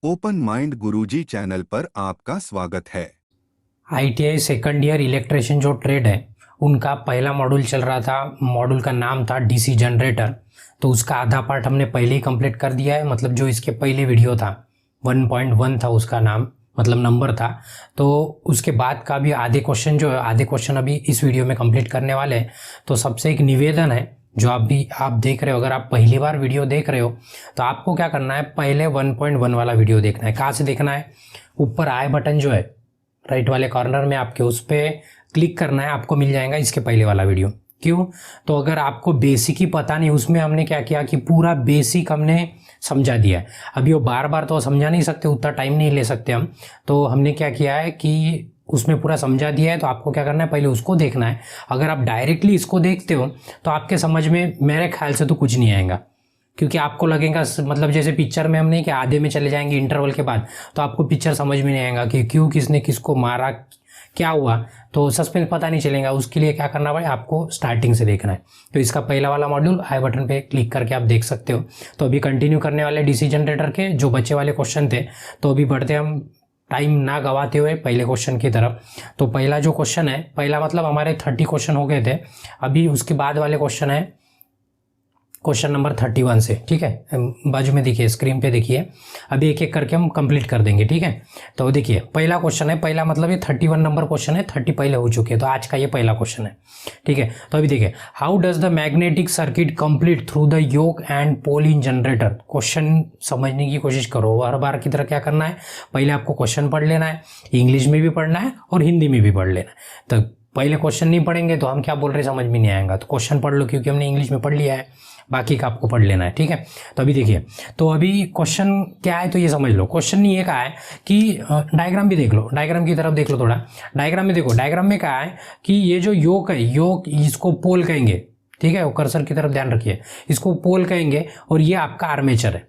Open mind गुरुजी channel पर आपका स्वागत है। ITI सेकंड ईयर इलेक्ट्रिशियन जो ट्रेड है उनका पहला मॉड्यूल चल रहा था। मॉड्यूल का नाम था डीसी जनरेटर। तो उसका आधा पार्ट हमने पहले ही कंप्लीट कर दिया है। मतलब जो इसके पहले वीडियो था 1.1 था, उसका नाम मतलब नंबर था। तो उसके बाद का भी आधे क्वेश्चन अभी इस वीडियो में कंप्लीट करने वाले हैं। तो सबसे एक निवेदन है, जो आप देख रहे हो, अगर आप पहली बार वीडियो देख रहे हो तो आपको क्या करना है, पहले 1.1 वाला वीडियो देखना है। कहाँ से देखना है? ऊपर आई बटन जो है राइट वाले कॉर्नर में आपके, उस पर क्लिक करना है, आपको मिल जाएगा इसके पहले वाला वीडियो। क्यों? तो अगर आपको बेसिक ही पता नहीं, उसमें हमने क्या किया कि पूरा बेसिक हमने समझा दिया है। अभी वो बार बार तो समझा नहीं सकते, उतना टाइम नहीं ले सकते हम। तो हमने क्या किया है कि उसमें पूरा समझा दिया है। तो आपको क्या करना है, पहले उसको देखना है। अगर आप डायरेक्टली इसको देखते हो तो आपके समझ में मेरे ख्याल से तो कुछ नहीं आएगा, क्योंकि आपको लगेगा मतलब जैसे पिक्चर में हम नहीं कि आधे में चले जाएंगे इंटरवल के बाद, तो आपको पिक्चर समझ में नहीं आएगा कि क्यों, किसने किसको मारा, क्या हुआ, तो सस्पेंस पता नहीं चलेगा। उसके लिए क्या करना पड़ेगा, आपको स्टार्टिंग से देखना है। तो इसका पहला वाला मॉड्यूल आई बटन पे क्लिक करके आप देख सकते हो। तो अभी कंटिन्यू करने वाले डीसी जनरेटर के जो बच्चे वाले क्वेश्चन थे। तो अभी बढ़ते हम टाइम ना गवाते हुए पहले क्वेश्चन की तरफ। तो पहला जो क्वेश्चन है, पहला मतलब हमारे 30 क्वेश्चन हो गए थे। अभी उसके बाद वाले क्वेश्चन है क्वेश्चन नंबर 31 से। ठीक है, बाजू में देखिए, स्क्रीन पे देखिए। अभी एक एक करके हम कंप्लीट कर देंगे। ठीक है, तो देखिए पहला क्वेश्चन है, पहला मतलब ये 31 नंबर क्वेश्चन है, 30 पहले हो चुके हैं, तो आज का ये पहला क्वेश्चन है। ठीक है, तो अभी देखिए, how does the magnetic circuit complete through the yoke and pole in generator. Question समझने की कोशिश करो। हर बार की तरह क्या करना है, पहले आपको क्वेश्चन पढ़ लेना है, इंग्लिश में भी पढ़ना है और हिंदी में भी पढ़ लेना है। तो पहले क्वेश्चन नहीं पढ़ेंगे तो हम क्या बोल रहे हैं समझ में नहीं आएगा। तो क्वेश्चन पढ़ लो, क्योंकि हमने इंग्लिश में पढ़ लिया है, बाकी का आपको पढ़ लेना है। ठीक है, तो अभी देखिए, तो अभी क्वेश्चन क्या है तो ये समझ लो। क्वेश्चन ये कहा है कि डायग्राम भी देख लो, डायग्राम की तरफ देख लो थोड़ा। डायग्राम में देखो, डायग्राम में कहा है कि ये जो योक है, योक इसको पोल कहेंगे। ठीक है, वो कर्सर की तरफ ध्यान रखिए, इसको पोल कहेंगे और ये आपका आर्मेचर है।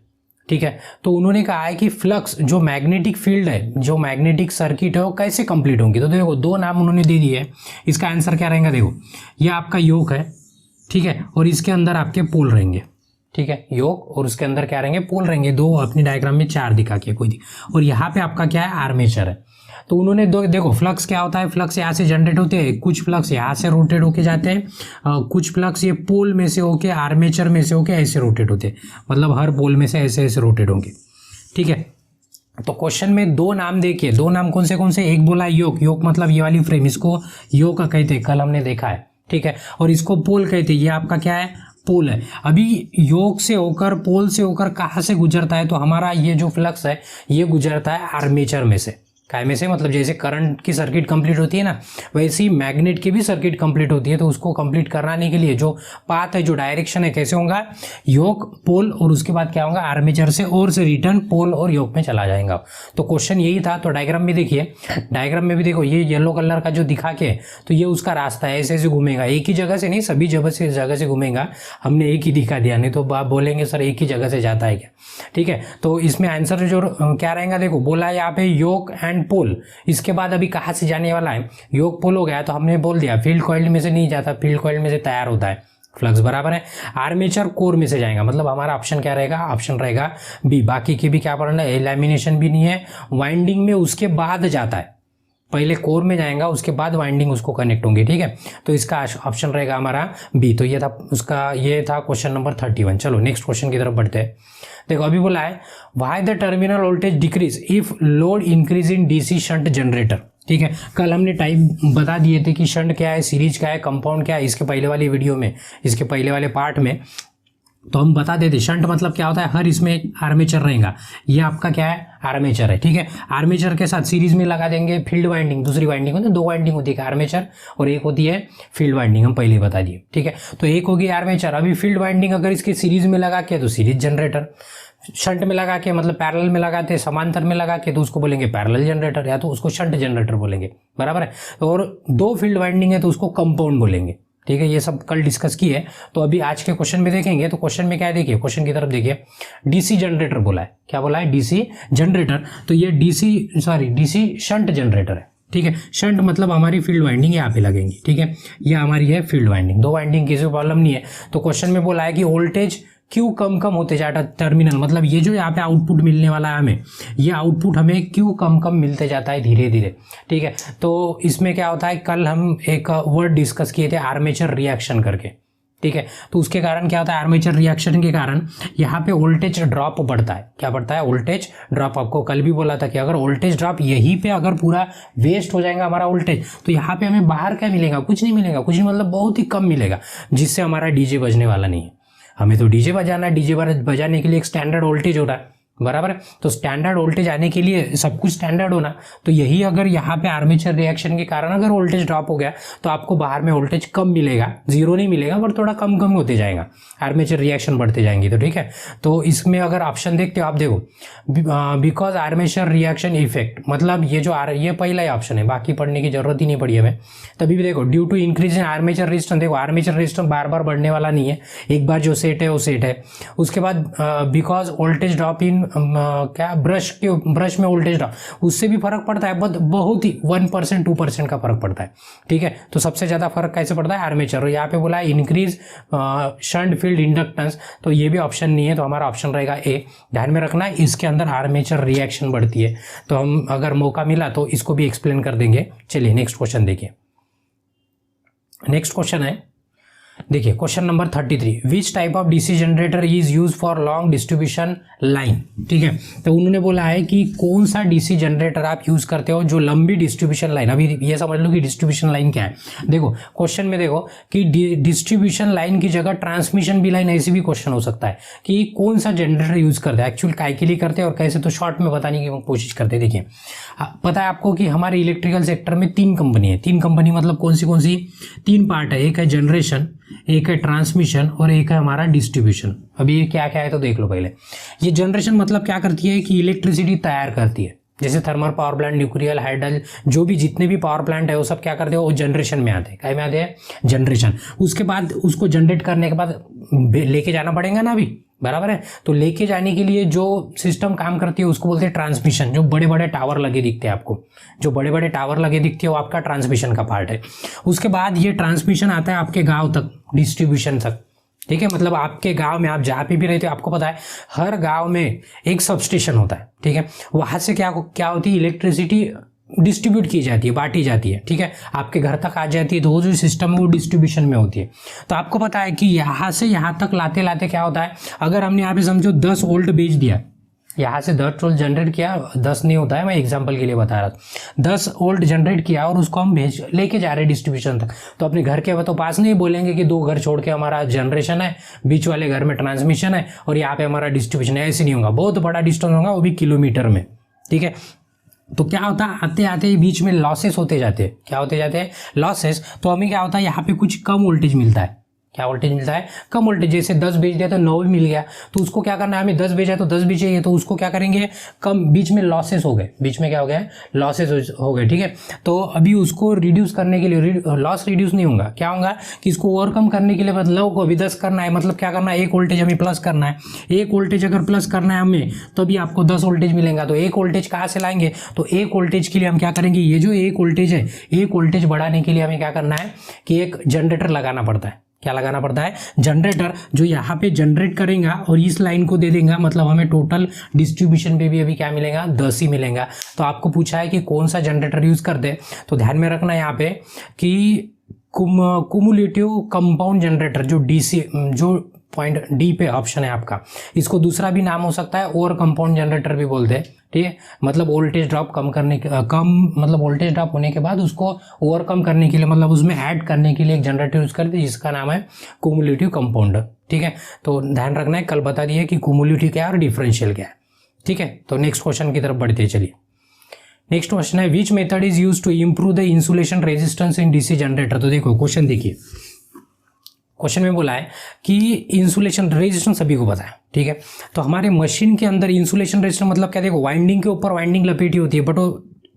ठीक है, तो उन्होंने कहा है कि फ्लक्स जो मैग्नेटिक फील्ड है, जो मैग्नेटिक सर्किट है, वो कैसे कंप्लीट होंगी। तो देखो दो नाम उन्होंने दे दिए। इसका आंसर क्या रहेगा, देखो ये आपका योक है। ठीक है, और इसके अंदर आपके पोल रहेंगे। ठीक है, योक और उसके अंदर क्या रहेंगे, पोल रहेंगे। दो अपनी डायग्राम में चार दिखा के कोई और यहाँ पे आपका क्या है, आर्मेचर है। तो उन्होंने दो, देखो फ्लक्स क्या होता है, फ्लक्स यहाँ से जनरेट होते हैं, कुछ फ्लक्स यहाँ से रोटेट होके जाते हैं, कुछ फ्लक्स ये पोल में से होके, आर्मेचर में से होके ऐसे रोटेट होते हैं। मतलब हर पोल में से ऐसे ऐसे रोटेट होंगे। ठीक है, तो क्वेश्चन में दो नाम देखिए, दो नाम कौन से, एक बोला योक, योक मतलब ये वाली फ्रेम, इसको योक कहते हैं, कल हमने देखा है। ठीक है, और इसको पोल कहते हैं, ये आपका क्या है, पोल है। अभी योक से होकर, पोल से होकर कहाँ से गुजरता है, तो हमारा ये जो फ्लक्स है ये गुजरता है आर्मेचर में से। काय में से, मतलब जैसे करंट की सर्किट कंप्लीट होती है ना, वैसे ही मैग्नेट की भी सर्किट कंप्लीट होती है। तो उसको कंप्लीट कराने के लिए जो पाथ है, जो डायरेक्शन है, कैसे होगा, योक पोल और उसके बाद क्या होगा, आर्मेचर से और से रिटर्न पोल और योक में चला जाएगा। तो क्वेश्चन यही था। तो डायग्राम में देखिए, डायग्राम में भी देखो, ये येलो कलर का जो दिखा के, तो ये उसका रास्ता है, ऐसे ऐसे घूमेगा, एक ही जगह से नहीं, सभी जगह से घूमेगा। हमने एक ही दिखा दिया, नहीं तो आप बोलेंगे सर एक ही जगह से जाता है क्या। ठीक है, तो इसमें आंसर जो क्या रहेगा, देखो बोला है यहाँ पे योक एंड पोल। इसके बाद अभी कहाँ से जाने वाला है, योक पोल हो गया, तो हमने बोल दिया फील्ड कॉइल में से नहीं जाता, फील्ड कॉइल में से तैयार होता है फ्लक्स, बराबर है। आर्मेचर कोर में से जाएगा, मतलब हमारा ऑप्शन क्या रहेगा, ऑप्शन रहेगा बी। बाकी की भी क्या पढ़ना है, लैमिनेशन भी नहीं है, वाइंडिंग में उसके बाद जाता है, पहले कोर में जाएगा उसके बाद वाइंडिंग उसको कनेक्ट होंगी। ठीक है, तो इसका ऑप्शन रहेगा हमारा बी। तो ये था उसका, ये था क्वेश्चन नंबर 31। चलो नेक्स्ट क्वेश्चन की तरफ बढ़ते हैं। देखो अभी बोला है, why the terminal voltage decrease if load increase in DC shunt generator. ठीक है, कल हमने टाइप बता दिए थे कि शंट क्या है, सीरीज क्या है, कंपाउंड क्या है, इसके पहले वाली वीडियो में, इसके पहले वाले पार्ट में तो हम बता देते। शंट मतलब क्या होता है, हर इसमें एक आर्मेचर रहेगा, ये आपका क्या है, आर्मेचर है। ठीक है, आर्मेचर के साथ सीरीज में लगा देंगे फील्ड वाइंडिंग, दूसरी वाइंडिंग होती है, दो वाइंडिंग होती है आर्मेचर और एक होती है फील्ड वाइंडिंग, हम पहले ही बता दिए। ठीक है, तो एक होगी आर्मेचर। अभी फील्ड वाइंडिंग अगर इसके सीरीज में लगा के तो सीरीज जनरेटर, शंट में लगा के मतलब पैरेलल में लगाते, समांतर में लगा के तो उसको बोलेंगे पैरेलल जनरेटर, या तो उसको शंट जनरेटर बोलेंगे, बराबर है। और दो फील्ड वाइंडिंग है तो उसको कंपाउंड बोलेंगे। ठीक है, ये सब कल डिस्कस किए। तो अभी आज के क्वेश्चन में देखेंगे। तो क्वेश्चन में क्या है, देखिए क्वेश्चन की तरफ देखिए, डीसी जनरेटर बोला है, क्या बोला है, डीसी जनरेटर। तो ये डीसी शंट जनरेटर है। ठीक है, शंट मतलब हमारी फील्ड वाइंडिंग यहाँ पे लगेंगी। ठीक है, ये हमारी है फील्ड वाइंडिंग, दो वाइंडिंग किसी को प्रॉब्लम नहीं है। तो क्वेश्चन में बोला है कि वोल्टेज क्यों कम कम होते जाता है टर्मिनल, मतलब ये जो यहाँ पे आउटपुट मिलने वाला है हमें, ये आउटपुट हमें क्यों कम कम मिलते जाता है धीरे धीरे। ठीक है, तो इसमें क्या होता है, कल हम एक वर्ड डिस्कस किए थे आर्मेचर रिएक्शन करके। ठीक है, तो उसके कारण क्या होता है, आर्मेचर रिएक्शन के कारण यहाँ पे वोल्टेज ड्रॉप बढ़ता है। क्या बढ़ता है, वोल्टेज ड्रॉप। आपको कल भी बोला था कि अगर वोल्टेज ड्रॉप यहीं पे अगर पूरा वेस्ट हो जाएगा हमारा वोल्टेज, तो यहाँ पे हमें बाहर क्या मिलेगा, कुछ नहीं मिलेगा, कुछ नहीं मतलब बहुत ही कम मिलेगा, जिससे हमारा डीजे बजने वाला नहीं है। हमें तो डीजे बजाना है, डीजे बजाने के लिए एक स्टैंडर्ड वोल्टेज हो रहा है, बराबर है। तो स्टैंडर्ड वोल्टेज आने के लिए सब कुछ स्टैंडर्ड होना, तो यही अगर यहाँ पे आर्मेचर रिएक्शन के कारण अगर वोल्टेज ड्रॉप हो गया तो आपको बाहर में वोल्टेज कम मिलेगा, जीरो नहीं मिलेगा पर थोड़ा कम कम होते जाएगा, आर्मेचर रिएक्शन बढ़ते जाएंगे। तो ठीक है, तो इसमें अगर ऑप्शन देखते हो आप, देखो बिकॉज आर्मेचर रिएक्शन इफेक्ट, मतलब ये जो ये पहला ही ऑप्शन है, बाकी पढ़ने की जरूरत ही नहीं पड़ी हमें। तभी भी देखो due to increase in armature resistance, देखो आर्मेचर रेजिस्टेंस बार बार बढ़ने वाला नहीं है, एक बार जो सेट है वो सेट है। उसके बाद बिकॉज वोल्टेज ड्रॉप इन क्या ब्रश में वोल्टेज ड्रॉप, उससे भी फर्क पड़ता है, बट बहुत ही 1% 2% का फर्क पड़ता है। ठीक है, तो सबसे ज्यादा फर्क कैसे पड़ता है, आर्मेचर। और यहाँ पे बोला है इंक्रीज शंट फील्ड इंडक्टेंस, तो ये भी ऑप्शन नहीं है, तो हमारा ऑप्शन रहेगा ए। ध्यान में रखना है इसके अंदर आर्मेचर रिएक्शन बढ़ती है, तो हम अगर मौका मिला तो इसको भी एक्सप्लेन कर देंगे। चलिए नेक्स्ट क्वेश्चन देखिए। नेक्स्ट क्वेश्चन है, देखिए question number 33, which type of DC generator is use for long distribution line. ठीक है, तो उन्होंने बोला है कि कौन सा डीसी जनरेटर आप यूज करते हो जो लंबी डिस्ट्रीब्यूशन लाइन, अभी ये समझ लो कि डिस्ट्रीब्यूशन लाइन क्या है। देखो क्वेश्चन में देखो कि डिस्ट्रीब्यूशन लाइन की जगह ट्रांसमिशन भी लाइन, ऐसी भी क्वेश्चन हो सकता है कि कौन सा जनरेटर यूज करते हैं, एक्चुअल काय के लिए करते हैं और कैसे, तो शॉर्ट में बताने की कोशिश करते हैं। देखिए पता है आपको कि हमारे इलेक्ट्रिकल सेक्टर में 3 कंपनी है, 3 कंपनी मतलब कौन सी 3 पार्ट है, एक है जनरेशन, एक है ट्रांसमिशन और एक है हमारा डिस्ट्रीब्यूशन। अभी ये क्या क्या है तो देख लो पहले। ये जनरेशन मतलब क्या करती है कि इलेक्ट्रिसिटी तैयार करती है, जैसे thermal power plant, nuclear, hydel, जो भी जितने भी पावर प्लांट है वो सब क्या करते हैं, वो जनरेशन में आते हैं। क्या में आते हैं, जनरेशन। उसके बाद उसको जनरेट करने के बाद लेके जाना पड़ेगा ना, अभी बराबर है, तो लेके जाने के लिए जो सिस्टम काम करती है उसको बोलते हैं ट्रांसमिशन। जो बड़े बड़े टावर लगे दिखते हैं आपको, जो बड़े बड़े टावर लगे दिखते हैं वो आपका ट्रांसमिशन का पार्ट है। उसके बाद ये ट्रांसमिशन आता है आपके गांव तक, डिस्ट्रीब्यूशन तक। ठीक है, मतलब आपके गांव में आप जहाँ पे भी रहते हो, आपको पता है हर गांव में एक सबस्टेशन होता है। ठीक है, वहां से क्या होती है, इलेक्ट्रिसिटी डिस्ट्रीब्यूट की जाती है, बांटी जाती है। ठीक है, आपके घर तक आ जाती है, तो वो जो सिस्टम है वो डिस्ट्रीब्यूशन में होती है। तो आपको पता है कि यहाँ से यहाँ तक लाते लाते क्या होता है, अगर हमने यहाँ पे समझो 10 वोल्ट भेज दिया, यहाँ से 10 वोल्ट जनरेट किया, 10 नहीं होता है, मैं एग्जांपल के लिए बता रहा था, 10 वोल्ट जनरेट किया और उसको हम लेके जा रहे हैं डिस्ट्रीब्यूशन तक। तो अपने घर के तो पास नहीं बोलेंगे कि 2 घर छोड़ के हमारा जनरेशन है, बीच वाले घर में ट्रांसमिशन है और यहाँ पे हमारा डिस्ट्रीब्यूशन है, ऐसे नहीं होगा, बहुत बड़ा डिस्टेंस होगा, वो भी किलोमीटर में। ठीक है, तो क्या होता है, आते आते बीच में लॉसेस होते जाते हैं। क्या होते जाते हैं, लॉसेस। तो हमें क्या होता है, यहाँ पे कुछ कम वोल्टेज मिलता है। क्या वोल्टेज मिलता है, कम वोल्टेज। जैसे 10 भेज दिया तो 9 भी मिल गया, तो उसको क्या करना है, हमें 10 भेजा तो 10 भी चाहिए, तो उसको क्या करेंगे, कम, बीच में लॉसेस हो गए, बीच में क्या हो गया, लॉसेस हो गए। ठीक है, तो अभी उसको रिड्यूस करने के लिए, लॉस रिड्यूस नहीं होगा, क्या होगा कि इसको ओवरकम करने के लिए मतलब को अभी 10 करना है, मतलब क्या करना है, 1 वोल्टेज हमें प्लस करना है। 1 वोल्टेज अगर प्लस करना है हमें, तो अभी आपको 10 वोल्टेज मिलेगा। तो 1 वोल्टेज कहाँ से लाएंगे, तो 1 वोल्टेज के लिए हम क्या करेंगे, ये जो 1 वोल्टेज है, 1 वोल्टेज बढ़ाने के लिए हमें क्या करना है कि एक जनरेटर लगाना पड़ता है। क्या लगाना पड़ता है, जनरेटर, जो यहाँ पे जनरेट करेगा और इस लाइन को दे देगा, मतलब हमें टोटल डिस्ट्रीब्यूशन पे भी अभी क्या मिलेगा, 10 ही मिलेगा। तो आपको पूछा है कि कौन सा जनरेटर यूज करते हैं, तो ध्यान में रखना यहाँ पे कि कुमुलेटिव कंपाउंड जनरेटर, जो डीसी, जो पॉइंट डी पे ऑप्शन है आपका, इसको दूसरा भी नाम हो सकता है, ओवर कंपाउंड जनरेटर भी बोलते हैं। ठीक है, मतलब वोल्टेज ड्रॉप मतलब वोल्टेज ड्रॉप होने के बाद उसको ओवरकम करने के लिए, मतलब उसमें ऐड करने के लिए एक जनरेटर यूज करते हैं, जिसका नाम है कुमुलेटिव कंपाउंड। ठीक है, तो ध्यान रखना है, कल बता दिए कि कुमुलेटिव क्या है और डिफरेंशियल क्या है। ठीक है, तो नेक्स्ट क्वेश्चन की तरफ बढ़ते हैं। चलिए नेक्स्ट क्वेश्चन है, which method is use to improve the insulation resistance in DC generator. तो देखो क्वेश्चन देखिए, क्वेश्चन में बोला है कि इंसुलेशन रेजिस्टेंस सभी को पता है। ठीक है, तो हमारे मशीन के अंदर इंसुलेशन रेजिस्टेंस मतलब क्या, देखो वाइंडिंग के ऊपर वाइंडिंग लपेटी होती है, बट वो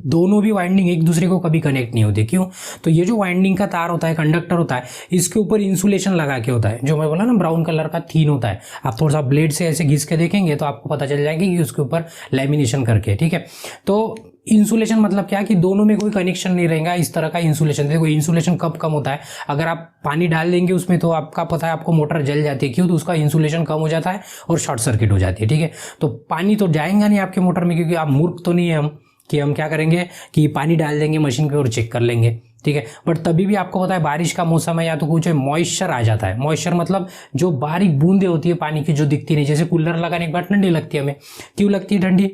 दोनों भी वाइंडिंग एक दूसरे को कभी कनेक्ट नहीं होते। क्यों? तो ये जो वाइंडिंग का तार होता है, कंडक्टर होता है, इसके ऊपर इंसुलेशन लगा के होता है, जो मैं बोला ना ब्राउन कलर का थीन होता है। आप थोड़ा सा ब्लेड से ऐसे घिस के देखेंगे तो आपको पता चल जाएगा कि उसके ऊपर लैमिनेशन करके, ठीक है। तो इंसुलेशन मतलब क्या कि दोनों में कोई कनेक्शन नहीं रहेगा, इस तरह का इंसुलेशन। देखो इंसुलेशन कब कम होता है, अगर आप पानी डाल देंगे उसमें तो आपका पता है आपको मोटर जल जाती है। क्यों? तो उसका इंसुलेशन कम हो जाता है और शॉर्ट सर्किट हो जाती है, ठीक है। तो पानी तो जाएगा नहीं आपके मोटर में, क्योंकि आप मूर्ख तो नहीं है हम कि हम क्या करेंगे कि पानी डाल देंगे मशीन पे और चेक कर लेंगे, ठीक है। बट तभी भी आपको पता है बारिश का मौसम है या तो कुछ मॉइस्चर आ जाता है। मॉइस्चर मतलब जो बारीक बूंदे होती है पानी की जो दिखती नहीं, जैसे कूलर लगाने के बाद ठंडी लगती है हमें। क्यों लगती है ठंडी?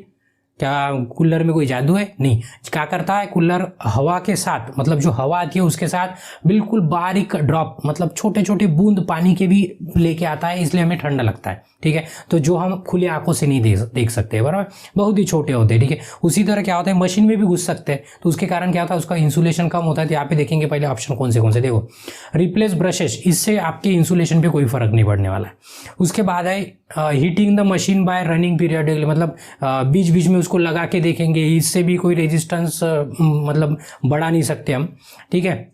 क्या कूलर में कोई जादू है? नहीं। क्या करता है कूलर? हवा के साथ, मतलब जो हवा आती है उसके साथ बिल्कुल बारीक ड्रॉप, मतलब छोटे छोटे बूंद पानी के भी लेके आता है, इसलिए हमें ठंडा लगता है, ठीक है। तो जो हम खुले आंखों से नहीं देख सकते, बराबर, बहुत ही छोटे होते हैं, ठीक है। उसी तरह क्या होता है मशीन में भी घुस सकते हैं, तो उसके कारण क्या होता है उसका इंसुलेशन कम होता है। तो यहाँ पे देखेंगे पहले ऑप्शन कौन से देखो, रिप्लेस ब्रशेस, इससे आपके इंसुलेशन पे कोई फर्क नहीं पड़ने वाला है। उसके बाद है heating the machine bye running periodically, मतलब बीच बीच में उसको लगा के देखेंगे, इससे भी कोई रेजिस्टेंस मतलब बढ़ा नहीं सकते हम, ठीक है।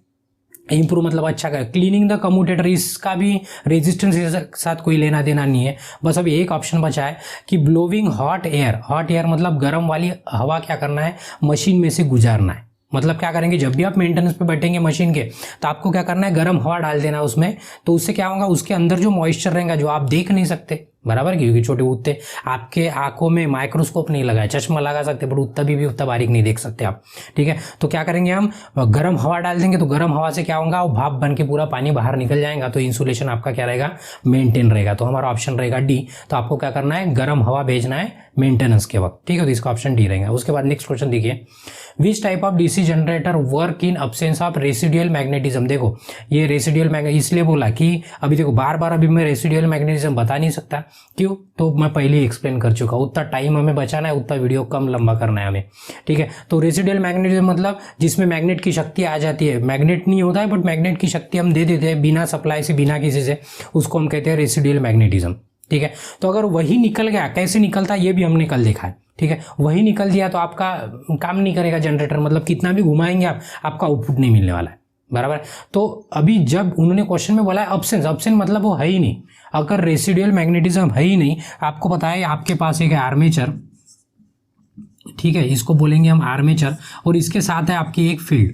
इम्प्रूव मतलब अच्छा कर। क्लीनिंग द कम्यूटेटर, इसका भी रेजिस्टेंस के साथ कोई लेना देना नहीं है। बस अभी एक ऑप्शन बचा है कि blowing hot air. Hot air मतलब गर्म वाली हवा क्या करना है मशीन में से गुजारना है। मतलब क्या करेंगे, जब भी आप मेंटेनेंस पे बैठेंगे मशीन के, तो आपको क्या करना है गर्म हवा डाल देना उसमें। तो उससे क्या होगा, उसके अंदर जो मॉइस्चर रहेगा जो आप देख नहीं सकते, बराबर, क्योंकि छोटे उतने आपके आंखों में माइक्रोस्कोप नहीं लगा है, चश्मा लगा सकते बट उतना भी उतना बारीक नहीं देख सकते आप, ठीक है। तो क्या करेंगे हम गर्म हवा डाल देंगे, तो गर्म हवा से क्या होगा वो भाप बन के पूरा पानी बाहर निकल जाएगा, तो इंसुलेशन आपका क्या रहेगा मेंटेन रहेगा। तो हमारा ऑप्शन रहेगा डी। तो आपको क्या करना है गर्म हवा भेजना है मेंटेनेंस के वक्त, ठीक है। तो इसका ऑप्शन डी रहेगा। उसके बाद नेक्स्ट क्वेश्चन देखिए, विच type of DC generator work in absence of residual magnetism. देखो ये रेसिडुअल मैग्नेटिज्म इसलिए बोला कि अभी देखो बार बार अभी मैं रेसिडुअल मैग्नेटिज्म बता नहीं सकता। क्यों? तो मैं पहले ही एक्सप्लेन कर चुका हूँ। उतना टाइम हमें बचाना है, उतना वीडियो कम लंबा करना है हमें, ठीक है। तो रेसिडुअल मैग्नेटिज्म मतलब जिसमें मैग्नेट की शक्ति आ जाती है, मैग्नेट नहीं होता है बट मैग्नेट की शक्ति हम दे देते हैं बिना सप्लाई से, बिना किसी से, उसको हम कहते हैं रेसिडुअल मैग्नेटिज्म, ठीक है। तो अगर वही निकल गया, कैसे निकलता है ये भी हमने कल देखा है, ठीक है। वही निकल दिया तो आपका काम नहीं करेगा जनरेटर, मतलब कितना भी घुमाएंगे आप, आपका आउटपुट नहीं मिलने वाला है, बराबर। तो अभी जब उन्होंने क्वेश्चन में बोला है अब्सेंस, अब्सेंस मतलब वो है ही नहीं। अगर रेसिडुअल मैग्नेटिज्म है ही नहीं, आपको पता है आपके पास एक आर्मेचर, ठीक है, इसको बोलेंगे हम आर्मेचर, और इसके साथ है आपकी एक फील्ड,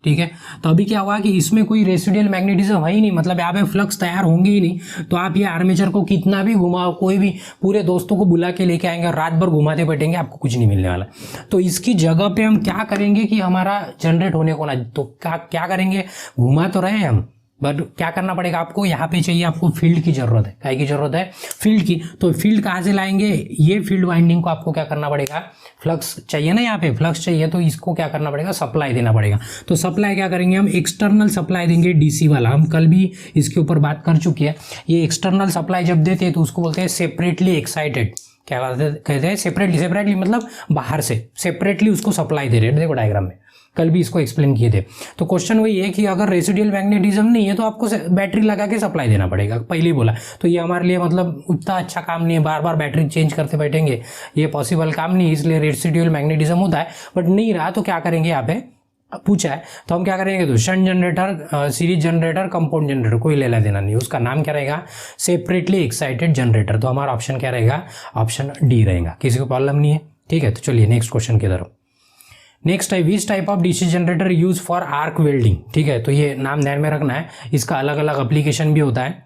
ठीक है। तो अभी क्या हुआ कि इसमें कोई रेसिडुअल मैग्नेटिज्म है ही नहीं, मतलब यहाँ पे फ्लक्स तैयार होंगे ही नहीं। तो आप ये आर्मेचर को कितना भी घुमाओ, कोई भी पूरे दोस्तों को बुला के लेके आएंगे और रात भर घुमाते बैठेंगे, आपको कुछ नहीं मिलने वाला। तो इसकी जगह पे हम क्या करेंगे कि हमारा जनरेट होने को ना, तो क्या करेंगे, घुमा तो रहे हैं हम, बट क्या करना पड़ेगा आपको, यहाँ पे चाहिए आपको फील्ड की जरूरत है। काय की जरूरत है? फील्ड की। तो फील्ड कहाँ से लाएंगे, ये फील्ड वाइंडिंग को आपको क्या करना पड़ेगा, फ्लक्स चाहिए ना, यहाँ पे फ्लक्स चाहिए, तो इसको क्या करना पड़ेगा, सप्लाई देना पड़ेगा। तो सप्लाई क्या करेंगे हम, एक्सटर्नल सप्लाई देंगे डीसी वाला। हम कल भी इसके ऊपर बात कर चुके हैं। ये एक्सटर्नल सप्लाई जब देते हैं तो उसको बोलते हैं सेपरेटली एक्साइटेड। क्या कहते हैं? सेपरेटली मतलब बाहर से सेपरेटली उसको सप्लाई दे रहे हैं। देखो डायग्राम में कल भी इसको एक्सप्लेन किए थे। तो क्वेश्चन वही है कि अगर रेसिडुअल मैग्नेटिज्म नहीं है तो आपको बैटरी लगा के सप्लाई देना पड़ेगा, पहले ही बोला। तो ये हमारे लिए मतलब उतना अच्छा काम नहीं है, बार बार बैटरी चेंज करते बैठेंगे, ये पॉसिबल काम नहीं है, इसलिए रेसिडुअल मैग्नेटिज्म होता है। बट नहीं रहा तो क्या करेंगे, यहाँ पे पूछा है तो हम क्या करेंगे, तो shunt generator, series generator, compound generator, कोई लेना देना नहीं, उसका नाम क्या रहेगा, सेपरेटली एक्साइटेड जनरेटर। तो हमारा ऑप्शन क्या रहेगा, ऑप्शन डी रहेगा। किसी को प्रॉब्लम नहीं है, ठीक है। तो चलिए नेक्स्ट क्वेश्चन की तरफ। नेक्स्ट है which type of DC generator use for arc welding, ठीक है। तो ये नाम ध्यान में रखना है, इसका अलग अलग एप्लीकेशन भी होता है।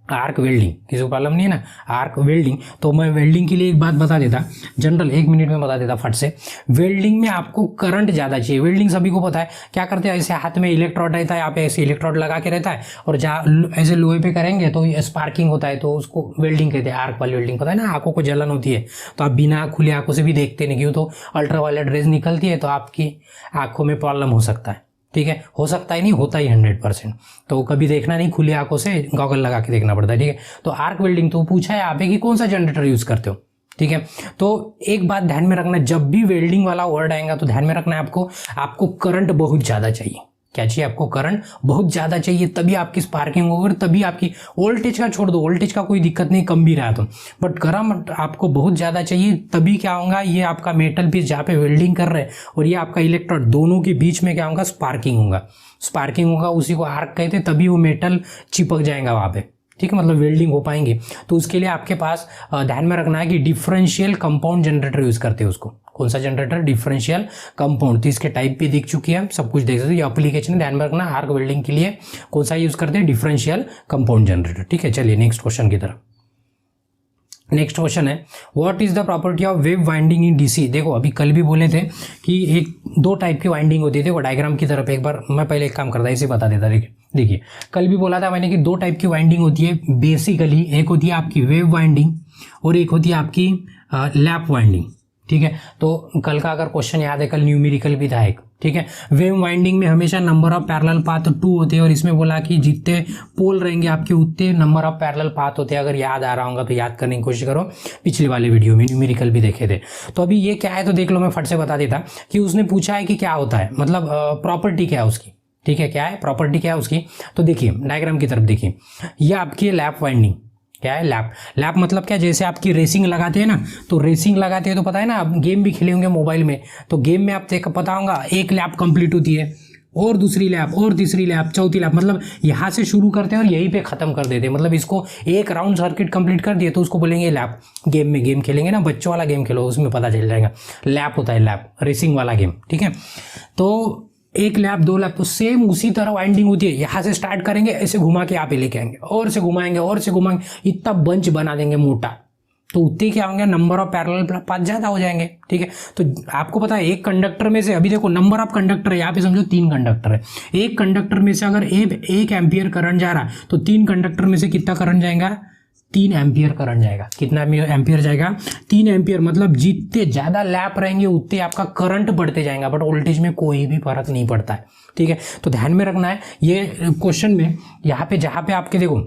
आर्क वेल्डिंग, किसी को प्रॉब्लम नहीं है ना, आर्क वेल्डिंग। तो मैं वेल्डिंग के लिए एक बात बता देता, जनरल 1 मिनट में बता देता फट से। वेल्डिंग में आपको करंट ज़्यादा चाहिए। वेल्डिंग सभी को पता है, क्या करते हैं, ऐसे हाथ में इलेक्ट्रोड रहता है, यहाँ पे ऐसे इलेक्ट्रोड लगा के रहता है, और जहाँ ऐसे लोहे पे करेंगे तो स्पार्किंग होता है, तो उसको वेल्डिंग कहते हैं, आर्क वाली वेल्डिंग। पता है ना, आंखों को जलन होती है, तो आप बिना खुली आंखों से भी देखते नहीं, क्यों, तो अल्ट्रावायलेट रेज निकलती है, तो आपकी आंखों में प्रॉब्लम हो सकता है, ठीक है। हो सकता ही नहीं, होता ही 100%। तो कभी देखना नहीं, खुली आंखों से गॉगल लगा के देखना पड़ता है, ठीक है। तो आर्क वेल्डिंग तो पूछा है यहाँ पे कि कौन सा जनरेटर यूज करते हो, ठीक है। तो एक बात ध्यान में रखना, जब भी वेल्डिंग वाला वर्ड आएगा तो ध्यान में रखना है आपको करंट बहुत ज़्यादा चाहिए, क्या चाहिए आपको, करंट बहुत ज़्यादा चाहिए, तभी आपकी स्पार्किंग होगी, तभी आपकी वोल्टेज का छोड़ दो, वोल्टेज का कोई दिक्कत नहीं, कम भी रहा तो, बट करंट आपको बहुत ज़्यादा चाहिए, तभी क्या होगा, ये आपका मेटल पीस जहाँ पे वेल्डिंग कर रहे हैं और ये आपका इलेक्ट्रोड, दोनों के बीच में क्या होगा, स्पार्किंग होगा, स्पार्किंग होगा, उसी को आर्क कहते हैं, तभी वो मेटल चिपक जाएगा वहाँ पे, ठीक है, मतलब वेल्डिंग हो पाएंगे। तो उसके लिए आपके पास ध्यान में रखना है कि डिफरेंशियल कंपाउंड जनरेटर यूज़ करते हैं उसको। कौन सा जनरेटर, डिफरेंशियल कंपाउंड। तो इसके टाइप भी दिख चुकी है, सब कुछ देख सकते हो, ये एप्लीकेशन है, ध्यान में रखना। आर्क वेल्डिंग के लिए कौन सा यूज़ करते हैं, डिफरेंशियल कंपाउंड जनरेटर, ठीक है। चलिए नेक्स्ट क्वेश्चन की तरफ। नेक्स्ट क्वेश्चन है, what is the property of wave winding in DC. देखो अभी कल भी बोले थे कि एक दो टाइप की वाइंडिंग होती है, देखो डायग्राम की तरफ एक बार मैं पहले एक काम करता इसे बता देता। देखिए कल भी बोला था मैंने कि दो टाइप की वाइंडिंग होती है बेसिकली, एक होती है आपकी वेव वाइंडिंग और एक होती है आपकी लैप वाइंडिंग, ठीक है। तो कल का अगर क्वेश्चन याद है, कल न्यूमेरिकल भी था एक, ठीक है। वेव वाइंडिंग में हमेशा नंबर ऑफ पैरेलल पाथ 2 होते हैं और इसमें बोला कि जितने पोल रहेंगे आपके उतने नंबर ऑफ पैरेलल पाथ होते हैं। अगर याद आ रहा होगा तो याद करने की कोशिश करो, पिछले वाले वीडियो में न्यूमेरिकल भी देखे थे। तो अभी ये क्या है तो देख लो, मैं फट से बता देता कि उसने पूछा है कि क्या होता है, मतलब प्रॉपर्टी क्या है उसकी, ठीक है, क्या है प्रॉपर्टी क्या है उसकी। तो देखिए डायग्राम की तरफ देखिए, ये आपकी लैप वाइंडिंग क्या है, लैप। लैप मतलब क्या, जैसे आपकी रेसिंग लगाते हैं ना, तो रेसिंग लगाते हैं तो पता है ना, आप गेम भी खेले होंगे मोबाइल में, तो गेम में आप देख पता होगा एक लैप कंप्लीट होती है और दूसरी लैप और तीसरी लैप चौथी लैप, मतलब यहाँ से शुरू करते हैं और यहीं पे खत्म कर देते हैं। मतलब इसको एक राउंड सर्किट कंप्लीट कर दिए तो उसको बोलेंगे लैप। गेम में गेम खेलेंगे ना, बच्चों वाला गेम खेलो उसमें पता चल जाएगा, लैप होता है, लैप रेसिंग वाला गेम, ठीक है। तो एक लैप दो लैप, तो सेम उसी तरह वाइंडिंग होती है। यहाँ से स्टार्ट करेंगे, ऐसे घुमा के यहाँ पे लेके आएंगे और से घुमाएंगे और से घुमाएंगे, इतना बंच बना देंगे मोटा, तो उतने क्या होंगे, नंबर ऑफ पैरेलल पाथ ज़्यादा हो जाएंगे, ठीक है। तो आपको पता है एक कंडक्टर में से, अभी देखो नंबर ऑफ कंडक्टर है यहाँ पे, समझो 3 कंडक्टर है, एक कंडक्टर में से अगर 1 एम्पियर करंट जा रहा तो 3 कंडक्टर में से कितना करंट जाएगा, 3 एम्पियर करंट जाएगा। कितना एम्पियर जाएगा, 3 एम्पियर। मतलब जितने ज़्यादा लैप रहेंगे उतने आपका करंट बढ़ते जाएगा, बट वोल्टेज में कोई भी फर्क नहीं पड़ता है, ठीक है। तो ध्यान में रखना है ये क्वेश्चन में, यहाँ पे जहाँ पे आपके देखो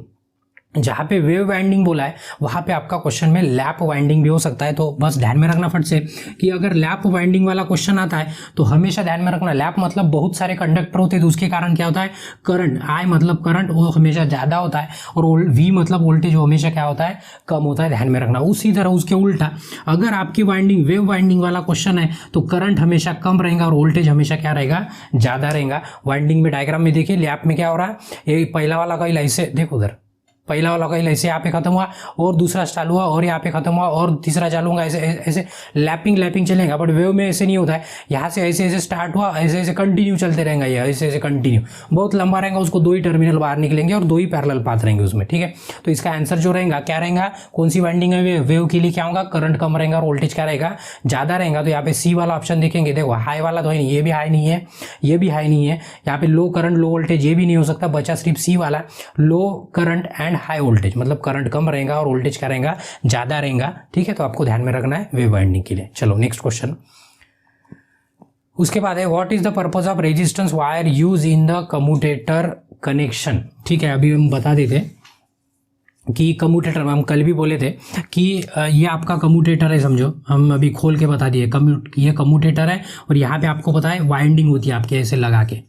जहाँ पे वेव वाइंडिंग बोला है वहाँ पे आपका क्वेश्चन में लैप वाइंडिंग भी हो सकता है। तो बस ध्यान में रखना फट से कि अगर लैप वाइंडिंग वाला क्वेश्चन आता है तो हमेशा ध्यान में रखना, लैप मतलब बहुत सारे कंडक्टर होते हैं, तो उसके कारण क्या होता है, करंट, आई मतलब करंट, वो हमेशा ज़्यादा होता है और वी मतलब वोल्टेज, वो हमेशा क्या होता है, कम होता है, ध्यान में रखना। उसी तरह उसके उल्टा अगर आपकी वाइंडिंग वेव वाइंडिंग वाला क्वेश्चन है तो करंट हमेशा कम रहेगा और वोल्टेज हमेशा क्या रहेगा, ज़्यादा रहेगा। वाइंडिंग में डायग्राम में देखिए लैप में क्या हो रहा है, ये पहला वाला कॉइल ऐसे देखो, उधर पहला वाला कॉइल ऐसे यहाँ पे खत्म हुआ और दूसरा चालू हुआ और यहाँ पे खत्म हुआ और तीसरा चालू होगा, ऐसे ऐसे लैपिंग चलेगा। बट वेव में ऐसे नहीं होता है, यहाँ से ऐसे ऐसे स्टार्ट हुआ, ऐसे ऐसे कंटिन्यू चलते रहेंगे, ये ऐसे ऐसे कंटिन्यू, बहुत लंबा रहेगा, उसको 2 ही टर्मिनल बाहर निकलेंगे और 2 ही पैरेलल पाथ रहेंगे उसमें, ठीक है। तो इसका आंसर जो रहेगा क्या रहेगा, कौन सी वाइंडिंग है, वेव के लिए क्या होगा, करंट कम रहेगा और वोल्टेज क्या रहेगा, ज़्यादा रहेगा। तो यहाँ पे सी वाला ऑप्शन देखेंगे, देखो हाई वाला तो है नहीं, ये भी हाई नहीं है, ये भी हाई नहीं है, यहाँ पे लो करंट लो वोल्टेज ये भी नहीं हो सकता, बचा सिर्फ सी वाला, लो करंट एंड हाई वोल्टेज, मतलब करंट कम रहेगा और वोल्टेज क्या रहेगा, ज्यादा रहेगा, ठीक है। तो आपको ध्यान में रखना है वेव वाइंडिंग के लिए। चलो नेक्स्ट क्वेश्चन। उसके बाद है what is the purpose of resistance wire use in the commutator connection, ठीक है। अभी हम बता देते कि कम्यूटेटर, हम कल भी बोले थे कि ये आपका कम्यूटेटर है, समझो हम अभी खोल के बता दिए, ये कम्यूटेटर है और यहाँ पे आपको पता है वाइंडिंग होती है आपके ऐसे लगा के,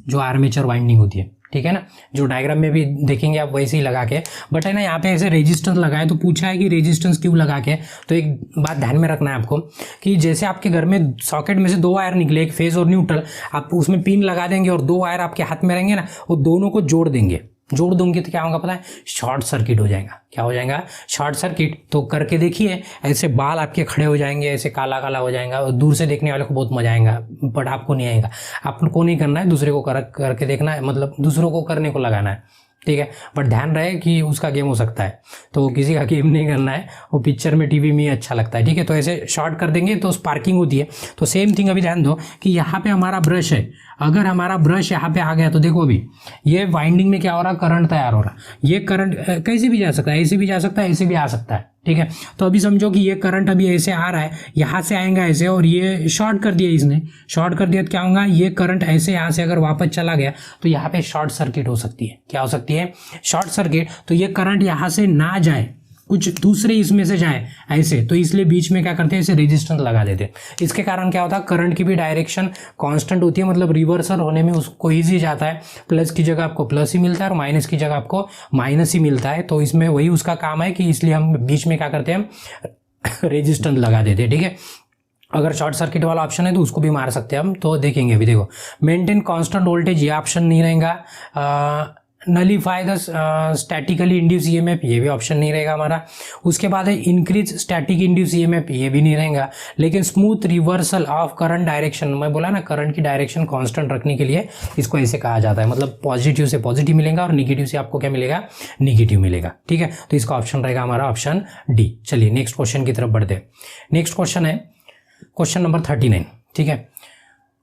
जो आर्मेचर वाइंडिंग होती है, ठीक है ना, जो डायग्राम में भी देखेंगे आप वैसे ही लगा के। बट है ना यहाँ पे ऐसे रेजिस्टेंस लगाए, तो पूछा है कि रेजिस्टेंस क्यों लगा के। तो एक बात ध्यान में रखना है आपको कि जैसे आपके घर में सॉकेट में से 2 वायर निकले, एक फेज और न्यूट्रल, आप उसमें पिन लगा देंगे और 2 वायर आपके हाथ में रहेंगे ना, वो दोनों को जोड़ देंगे तो क्या होगा पता है, शॉर्ट सर्किट हो जाएगा। क्या हो जाएगा, शॉर्ट सर्किट। तो करके देखिए, ऐसे बाल आपके खड़े हो जाएंगे, ऐसे काला काला हो जाएगा और दूर से देखने वाले को बहुत मजा आएगा, बट आपको नहीं आएगा। आपको नहीं करना है, दूसरे को करके देखना है, मतलब दूसरों को करने को लगाना है, ठीक है। बट ध्यान रहे कि उसका गेम हो सकता है, तो किसी का गेम नहीं करना है, वो पिक्चर में टीवी में अच्छा लगता है, ठीक है। तो ऐसे शॉर्ट कर देंगे तो स्पार्किंग होती है। तो सेम थिंग अभी ध्यान दो कि यहाँ पे हमारा ब्रश है, अगर हमारा ब्रश यहाँ पे आ गया तो देखो अभी ये वाइंडिंग में क्या हो रहा है, करंट तैयार हो रहा है। ये करंट कैसे भी जा सकता है, ऐसे भी जा सकता है, ऐसे भी आ सकता है, ठीक है। तो अभी समझो कि ये करंट अभी ऐसे आ रहा है, यहाँ से आएगा ऐसे, और ये शॉर्ट कर दिया, इसने शॉर्ट कर दिया तो क्या होगा, ये करंट ऐसे यहाँ से अगर वापस चला गया तो यहाँ पे शॉर्ट सर्किट हो सकती है। क्या हो सकती है, शॉर्ट सर्किट। तो ये करंट यहाँ से ना जाए कुछ दूसरे इसमें से जाए ऐसे, तो इसलिए बीच में क्या करते हैं, ऐसे रेजिस्टेंस लगा देते हैं। इसके कारण क्या होता है, करंट की भी डायरेक्शन कांस्टेंट होती है, मतलब रिवर्सल होने में उसको ईजी जाता है। प्लस की जगह आपको प्लस ही मिलता है और माइनस की जगह आपको माइनस ही मिलता है। तो इसमें वही उसका काम है कि इसलिए हम बीच में क्या करते हैं, रेजिस्टेंस लगा देते हैं। ठीक है, अगर शॉर्ट सर्किट वाला ऑप्शन है तो उसको भी मार सकते हैं हम, तो देखेंगे अभी। देखो, मेंटेन कांस्टेंट वोल्टेज, ये ऑप्शन नहीं रहेगा। Nullify the statically induce EMF, ये भी ऑप्शन नहीं रहेगा हमारा। उसके बाद है इंक्रीज स्टैटिक इंड्यूस ईएमएफ, ये भी नहीं रहेगा। लेकिन smooth reversal of current direction, मैं बोला ना करंट की डायरेक्शन कांस्टेंट रखने के लिए इसको ऐसे कहा जाता है, मतलब पॉजिटिव से पॉजिटिव मिलेगा और निगेटिव से आपको क्या मिलेगा, निगेटिव मिलेगा। ठीक है, तो इसका ऑप्शन रहेगा हमारा ऑप्शन डी। चलिए नेक्स्ट क्वेश्चन की तरफ बढ़ते हैं। नेक्स्ट क्वेश्चन है क्वेश्चन नंबर 39। ठीक है,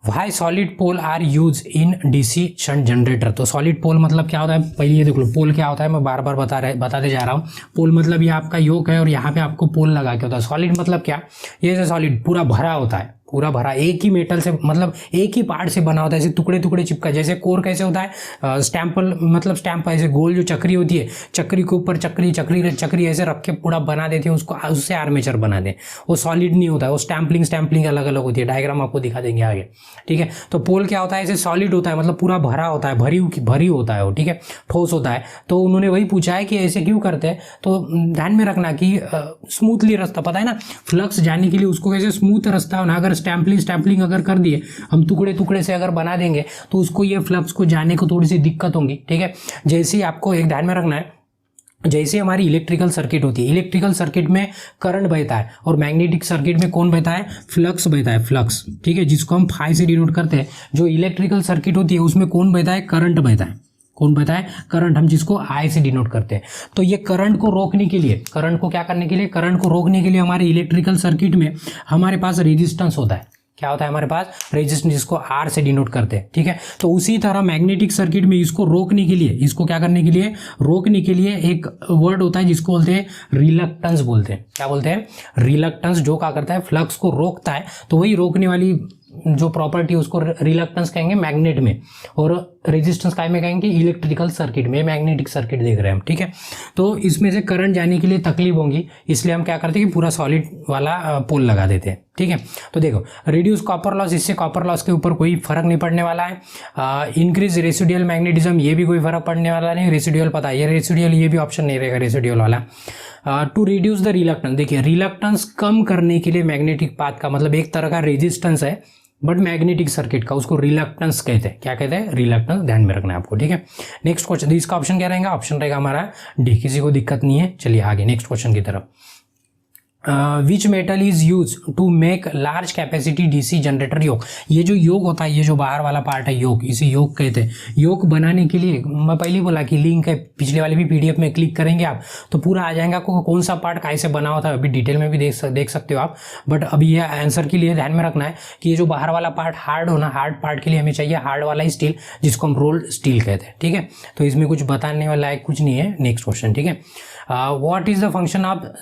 why solid pole are use in DC shunt generator. तो सॉलिड पोल मतलब क्या होता है, पहले ये देख लो पोल क्या होता है, मैं बार बार बताते जा रहा हूँ। पोल मतलब ये आपका योक है और यहाँ पे आपको पोल लगा के होता है। सॉलिड मतलब क्या, ये जो सॉलिड पूरा भरा होता है, पूरा भरा एक ही मेटल से, मतलब एक ही पार्ट से बना होता है, ऐसे टुकड़े टुकड़े चिपका। जैसे कोर कैसे होता है, स्टैंपल मतलब स्टैंप ऐसे गोल जो चक्री होती है, चक्री के ऊपर चक्री ऐसे रख के पूरा बना देते हैं उसको, उससे आर्मेचर बना दें। वो सॉलिड नहीं होता है, वो स्टैंपलिंग अलग अलग होती है। डायग्राम आपको दिखा देंगे आगे। ठीक है, तो पोल क्या होता है, ऐसे सॉलिड होता है, मतलब पूरा भरा होता है, भरी होता है वो। ठीक है, ठोस होता है। तो उन्होंने वही पूछा है कि ऐसे क्यों करते हैं, तो ध्यान में रखना कि स्मूथली रास्ता, पता है ना फ्लक्स जाने के लिए उसको कैसे स्मूथ रास्ता होना। अगर स्टैंपलिंग अगर कर दिए हम, टुकड़े टुकड़े से अगर बना देंगे तो उसको ये फ्लक्स को जाने को थोड़ी सी दिक्कत होगी। ठीक है, जैसे ही आपको एक ध्यान में रखना है, जैसे हमारी इलेक्ट्रिकल सर्किट होती है, इलेक्ट्रिकल सर्किट में करंट बहता है और मैग्नेटिक सर्किट में कौन बहता है, फ्लक्स बहता है, फ्लक्स। ठीक है, जिसको हम फाई से डिनोट करते हैं। जो इलेक्ट्रिकल सर्किट होती है उसमें कौन बहता है, करंट बहता है। कौन बहता है, करंट, हम जिसको आई से डिनोट करते हैं। तो ये करंट को रोकने के लिए, करंट को क्या करने के लिए, करंट को रोकने के लिए हमारे इलेक्ट्रिकल सर्किट में हमारे पास रेजिस्टेंस होता है। क्या होता है हमारे पास, रेजिस्टेंस, जिसको आर से डिनोट करते हैं। ठीक है, तो उसी तरह मैग्नेटिक सर्किट में इसको रोकने के लिए, इसको क्या करने के लिए, रोकने के लिए एक वर्ड होता है जिसको बोलते हैं रिलक्टेंस बोलते हैं। क्या बोलते हैं, रिलक्टेंस, जो क्या करता है, फ्लक्स को रोकता है। तो वही रोकने वाली जो प्रॉपर्टी उसको रिलक्टेंस कहेंगे मैग्नेट में, और रेजिस्टेंस काय में कहेंगे, इलेक्ट्रिकल सर्किट में। मैग्नेटिक सर्किट देख रहे हैं हम। ठीक है, तो इसमें से करंट जाने के लिए तकलीफ होगी, इसलिए हम क्या करते हैं कि पूरा सॉलिड वाला पोल लगा देते हैं। ठीक है, तो देखो, रिड्यूस कॉपर लॉस, इससे कॉपर लॉस के ऊपर कोई फर्क नहीं पड़ने वाला है। इंक्रीज रेसिडुअल मैग्नेटिज्म, ये भी कोई फर्क पड़ने वाला नहीं। रेसिडुअल पता है, ये रेसिडुअल, ये भी ऑप्शन नहीं रहेगा रेसिडुअल वाला। टू रिड्यूस द रिलक्टेंस, देखिए रिलक्टेंस कम करने के लिए मैग्नेटिक पाथ का मतलब एक तरह का रेजिस्टेंस है, बट मैग्नेटिक सर्किट का उसको रिलक्टेंस कहते हैं। क्या कहते हैं, रिलक्टेंस, ध्यान में रखना है आपको। ठीक है, नेक्स्ट क्वेश्चन, इसका ऑप्शन क्या रहेगा, ऑप्शन रहेगा हमारा डी। किसी को दिक्कत नहीं है, चलिए आगे नेक्स्ट क्वेश्चन की तरफ। Which metal is use to make large capacity DC generator yoke. ये जो योक होता है, ये जो बाहर वाला पार्ट है योक, इसे योक कहते हैं। योक बनाने के लिए मैं पहले बोला कि लिंक है, पिछले वाले भी पीडीएफ में क्लिक करेंगे आप तो पूरा आ जाएगा आपको कौन सा पार्ट कैसे बना हुआ था, अभी डिटेल में भी देख सकते हो आप। बट अभी ये आंसर के लिए ध्यान में रखना है कि ये जो बाहर वाला पार्ट हार्ड होना, हार्ड पार्ट के लिए हमें चाहिए हार्ड वाला स्टील, जिसको हम रोल्ड स्टील कहते हैं। ठीक है, तो इसमें कुछ बताने वाला है कुछ नहीं है। Next question. ठीक है, what is the function of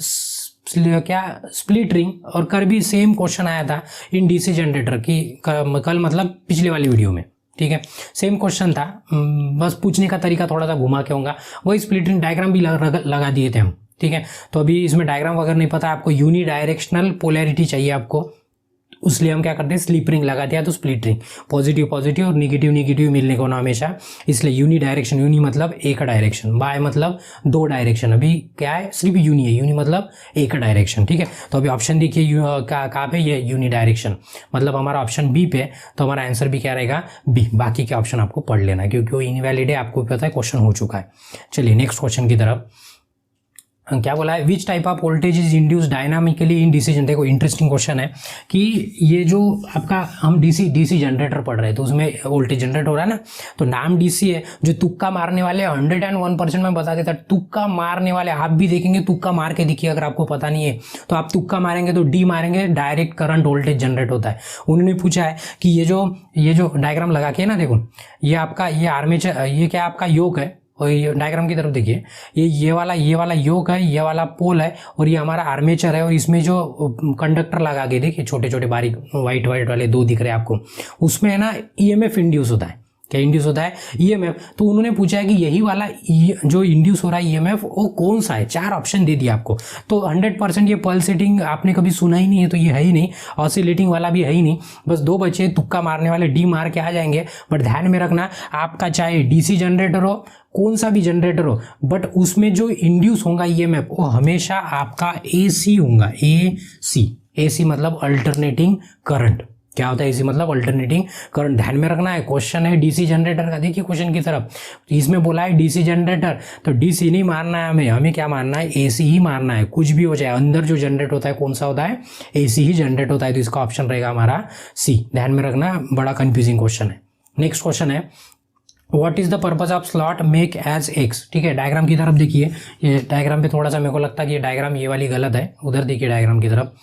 क्या स्प्लिट रिंग, और कर भी सेम क्वेश्चन आया था इन डीसी जनरेटर की कल मतलब पिछले वाली वीडियो में। ठीक है, सेम क्वेश्चन था, बस पूछने का तरीका थोड़ा सा घुमा के होगा। वही स्प्लिट रिंग डायग्राम भी लगा दिए थे हम। ठीक है, तो अभी इसमें डायग्राम वगैरह नहीं पता आपको, यूनी डायरेक्शनल पोलैरिटी चाहिए आपको, उसलिए हम क्या करते हैं स्लिप रिंग लगा दिया। तो स्प्लिट रिंग, पॉजिटिव पॉजिटिव और निगेटिव मिलने को ना हमेशा, इसलिए यूनी डायरेक्शन, यूनी मतलब एक डायरेक्शन, बाय मतलब दो डायरेक्शन। अभी क्या है, सिर्फ यूनी है, यूनी मतलब एक डायरेक्शन। ठीक है, तो अभी ऑप्शन देखिए कहाँ पे, ये यूनी डायरेक्शन, मतलब हमारा ऑप्शन बी पे, तो हमारा आंसर भी क्या रहेगा, बी। बाकी के ऑप्शन आपको पढ़ लेना क्योंकि वो इनवैलिड है, आपको पता है क्वेश्चन हो चुका है। चलिए नेक्स्ट क्वेश्चन की तरफ। क्या बोला है, which type of voltage is induce dynamically in DC generator. देखो इंटरेस्टिंग क्वेश्चन है कि ये जो आपका हम डीसी जनरेटर पढ़ रहे हैं तो उसमें वोल्टेज जनरेट हो रहा है ना, तो नाम डीसी है। जो तुक्का मारने वाले 101% में बता देता, तुक्का मारने वाले आप भी देखेंगे, तुक्का मार के देखिए, अगर आपको पता नहीं है तो आप तुक्का मारेंगे तो डी मारेंगे, डायरेक्ट करंट वोल्टेज जनरेट होता है। उन्होंने पूछा है कि ये जो डायग्राम लगा के ना, देखो ये आपका ये आर्मेचर, ये क्या आपका योक है, और ये डायग्राम की तरफ देखिए, ये वाला योक है, ये वाला पोल है, और ये हमारा आर्मेचर है। और इसमें जो कंडक्टर लगा के देखिए, छोटे छोटे बारीक वाइट वाले दो दिख रहे हैं आपको, उसमें है ना ईएमएफ इंड्यूस होता है। क्या इंड्यूस होता है? ईएमएफ। तो उन्होंने पूछा है कि यही वाला जो इंड्यूस हो रहा है ईएमएफ वो कौन सा है, 4 ऑप्शन दे दिया आपको। तो 100% ये पल्सेटिंग आपने कभी सुना ही नहीं है तो ये है ही नहीं, ऑसिलेटिंग वाला भी है ही नहीं, बस 2 बचे तुक्का मारने वाले, डी मार के आ जाएंगे। बट ध्यान में रखना आपका चाहे डीसी जनरेटर हो, कौन सा भी जनरेटर हो, बट उसमें जो इंड्यूस होगा ईएमएफ वो हमेशा आपका एसी होगा। एसी मतलब अल्टरनेटिंग करंट। क्या होता है एसी मतलब अल्टरनेटिंग करंट? ध्यान में रखना है। क्वेश्चन है डीसी जनरेटर का, देखिए क्वेश्चन की तरफ, तो इसमें बोला है डीसी जनरेटर, तो डीसी नहीं मारना है हमें क्या मारना है? एसी ही मारना है। कुछ भी हो जाए, अंदर जो जनरेट होता है कौन सा होता है? एसी ही जनरेट होता है। तो इसका ऑप्शन रहेगा हमारा सी। ध्यान में रखना, बड़ा कंफ्यूजिंग क्वेश्चन है। नेक्स्ट क्वेश्चन है what is the purpose of slot make as X. ठीक है, डायग्राम की तरफ देखिए। ये डायग्राम पे थोड़ा सा मेरे को लगता है कि ये डायग्राम ये वाली गलत है, उधर देखिए डायग्राम की तरफ।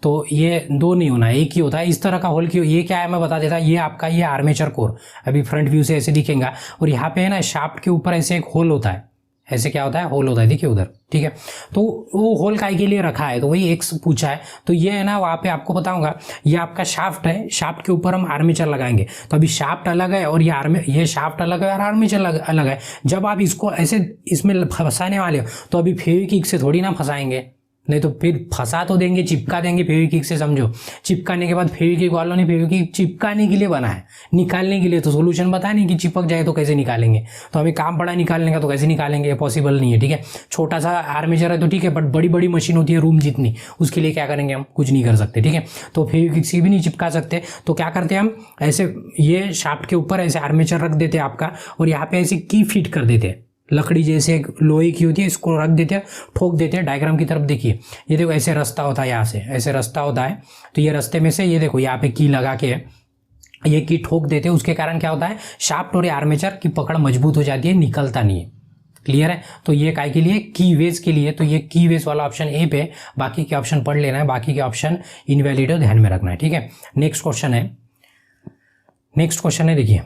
तो ये 2 नहीं होना, एक ही होता है। इस तरह का होल क्यों? ये क्या है मैं बता देता। ये आपका ये आर्मेचर कोर अभी फ्रंट व्यू से ऐसे दिखेगा, और यहाँ पे है ना शाफ्ट के ऊपर ऐसे एक होल होता है, ऐसे क्या होता है? होल होता है, देखिए उधर। ठीक है, तो वो होल काय के लिए रखा है, तो वही एक्स पूछा है। तो ये है ना, वहाँ पे आपको बताऊंगा, ये आपका शाफ्ट है, शाफ्ट के ऊपर हम आर्मेचर लगाएंगे। तो अभी शाफ्ट अलग है और ये शाफ्ट अलग है और आर्मेचर अलग है। जब आप इसको ऐसे इसमें फंसाने वाले हो तो अभी फेविक्विक से थोड़ी ना फंसाएंगे, नहीं तो फिर फंसा तो देंगे, चिपका देंगे फेविक्विक से, समझो। चिपकाने के बाद फेविक्विक वालों ने फेविक्विक चिपकाने के लिए बना है, निकालने के लिए तो सोल्यूशन बता नहीं कि चिपक जाए तो कैसे निकालेंगे। तो हमें काम पड़ा निकालने का, तो कैसे निकालेंगे? पॉसिबल नहीं है। ठीक है, छोटा सा आर्मेचर है तो ठीक है, बट बड़ी बड़ी मशीन होती है रूम जितनी, उसके लिए क्या करेंगे हम? कुछ नहीं कर सकते। ठीक है, तो फेविक्विक से भी नहीं चिपका सकते, तो क्या करते हैं हम? ऐसे ये शाफ्ट के ऊपर ऐसे आर्मेचर रख देते हैं आपका, और यहाँ पे ऐसे की फिट कर देते हैं, लकड़ी जैसे एक लोहे की होती है, इसको रख देते हैं, ठोक देते हैं। डायग्राम की तरफ देखिए, ये देखो ऐसे रास्ता होता है, यहाँ से ऐसे रास्ता होता है, तो ये रास्ते में से ये देखो यहाँ पे की लगा के ये की ठोक देते हैं। उसके कारण क्या होता है? शाफ्ट और आर्मेचर की पकड़ मजबूत हो जाती है, निकलता नहीं है। क्लियर है? तो ये काय के लिए? की वेज के लिए। तो ये की वेज वाला ऑप्शन ए पे, बाकी के ऑप्शन पढ़ लेना है, बाकी के ऑप्शन इनवैलिड हो, ध्यान में रखना है। ठीक है, नेक्स्ट क्वेश्चन है, देखिए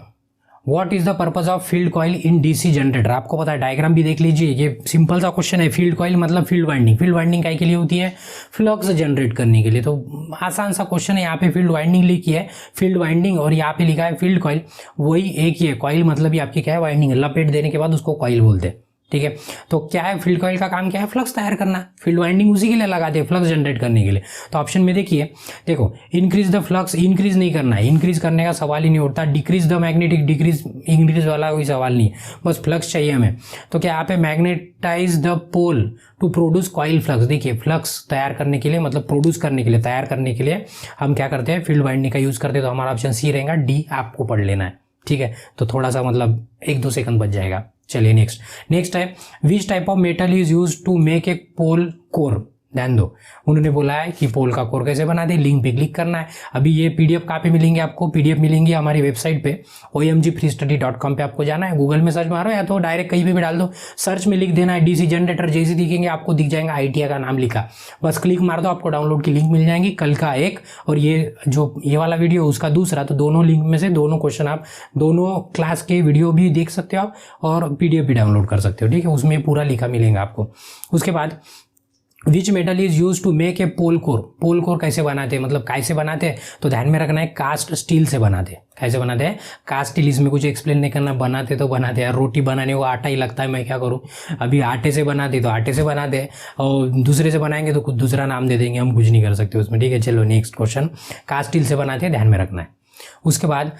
what is the purpose of field coil in DC generator. आपको पता है, डायग्राम भी देख लीजिए, ये सिंपल सा क्वेश्चन है। फील्ड कॉइल मतलब फील्ड वाइंडिंग। फील्ड वाइंडिंग काय के लिए होती है? फ्लक्स जनरेट करने के लिए। तो आसान सा क्वेश्चन है। यहाँ पे फील्ड वाइंडिंग लिखी है, फील्ड वाइंडिंग, और यहाँ पे लिखा है फील्ड कॉइल, वही एक ही है। कॉइल मतलब ही आपकी क्या है? वाइंडिंग। लपेट देने के बाद उसको कॉइल बोलते हैं। ठीक है, तो क्या है फील्ड कॉइल का काम? क्या है? फ्लक्स तैयार करना। फील्ड वाइंडिंग उसी के लिए लगाते हैं, फ्लक्स जनरेट करने के लिए। तो ऑप्शन में देखिए, देखो इंक्रीज द फ्लक्स, इंक्रीज नहीं करना है, इंक्रीज करने का सवाल ही नहीं उठता। Decrease the magnetic, decrease increase वाला कोई सवाल नहीं है, बस फ्लक्स चाहिए हमें। तो क्या यहाँ पे magnetize the pole to produce coil flux. देखिए फ्लक्स तैयार करने के लिए, मतलब प्रोड्यूस करने के लिए, तैयार करने के लिए हम क्या करते हैं? फील्ड वाइंडिंग का यूज करते हैं। तो हमारा ऑप्शन सी रहेगा, डी आपको पढ़ लेना है। ठीक है, तो थोड़ा सा मतलब 1-2 सेकंड बच जाएगा। चलिए नेक्स्ट है which type of metal is use to make a pole core. ध्यान दो, उन्होंने बोला है कि पोल का कोर कैसे बना दे। लिंक पे क्लिक करना है। अभी ये पीडीएफ कहाँ पे मिलेंगे आपको? पीडीएफ मिलेंगी हमारी वेबसाइट पे omgfreestudy.com पे आपको जाना है। गूगल में सर्च मारो या तो डायरेक्ट कहीं पे भी डाल दो, सर्च में लिख देना है डीसी जनरेटर, जैसे दिखेंगे आपको दिख जाएगा ITI का नाम लिखा, बस क्लिक मार दो, आपको डाउनलोड की लिंक मिल जाएंगी। कल का एक और ये वाला वीडियो उसका दूसरा, तो दोनों लिंक में से दोनों क्वेश्चन आप दोनों क्लास के वीडियो भी देख सकते हो आप, और पीडीएफ भी डाउनलोड कर सकते हो। ठीक है, उसमें पूरा लिखा मिलेगा आपको। उसके बाद which metal is use to make a pole core. Pole core कैसे बनाते हैं, मतलब कैसे बनाते हैं? तो ध्यान में रखना है, कास्ट स्टील से बनाते हैं। कैसे बनाते हैं? Cast steel. इसमें कुछ एक्सप्लेन नहीं करना, बनाते तो बनाते हैं। रोटी बनाने को आटा ही लगता है, मैं क्या करूं? अभी आटे से बनाते तो आटे से बनाते हैं, और दूसरे से बनाएंगे तो कुछ दूसरा नाम दे देंगे, हम कुछ नहीं कर सकते उसमें। ठीक है, चलो नेक्स्ट क्वेश्चन, कास्ट स्टील से बनाते हैं, ध्यान में रखना है। उसके बाद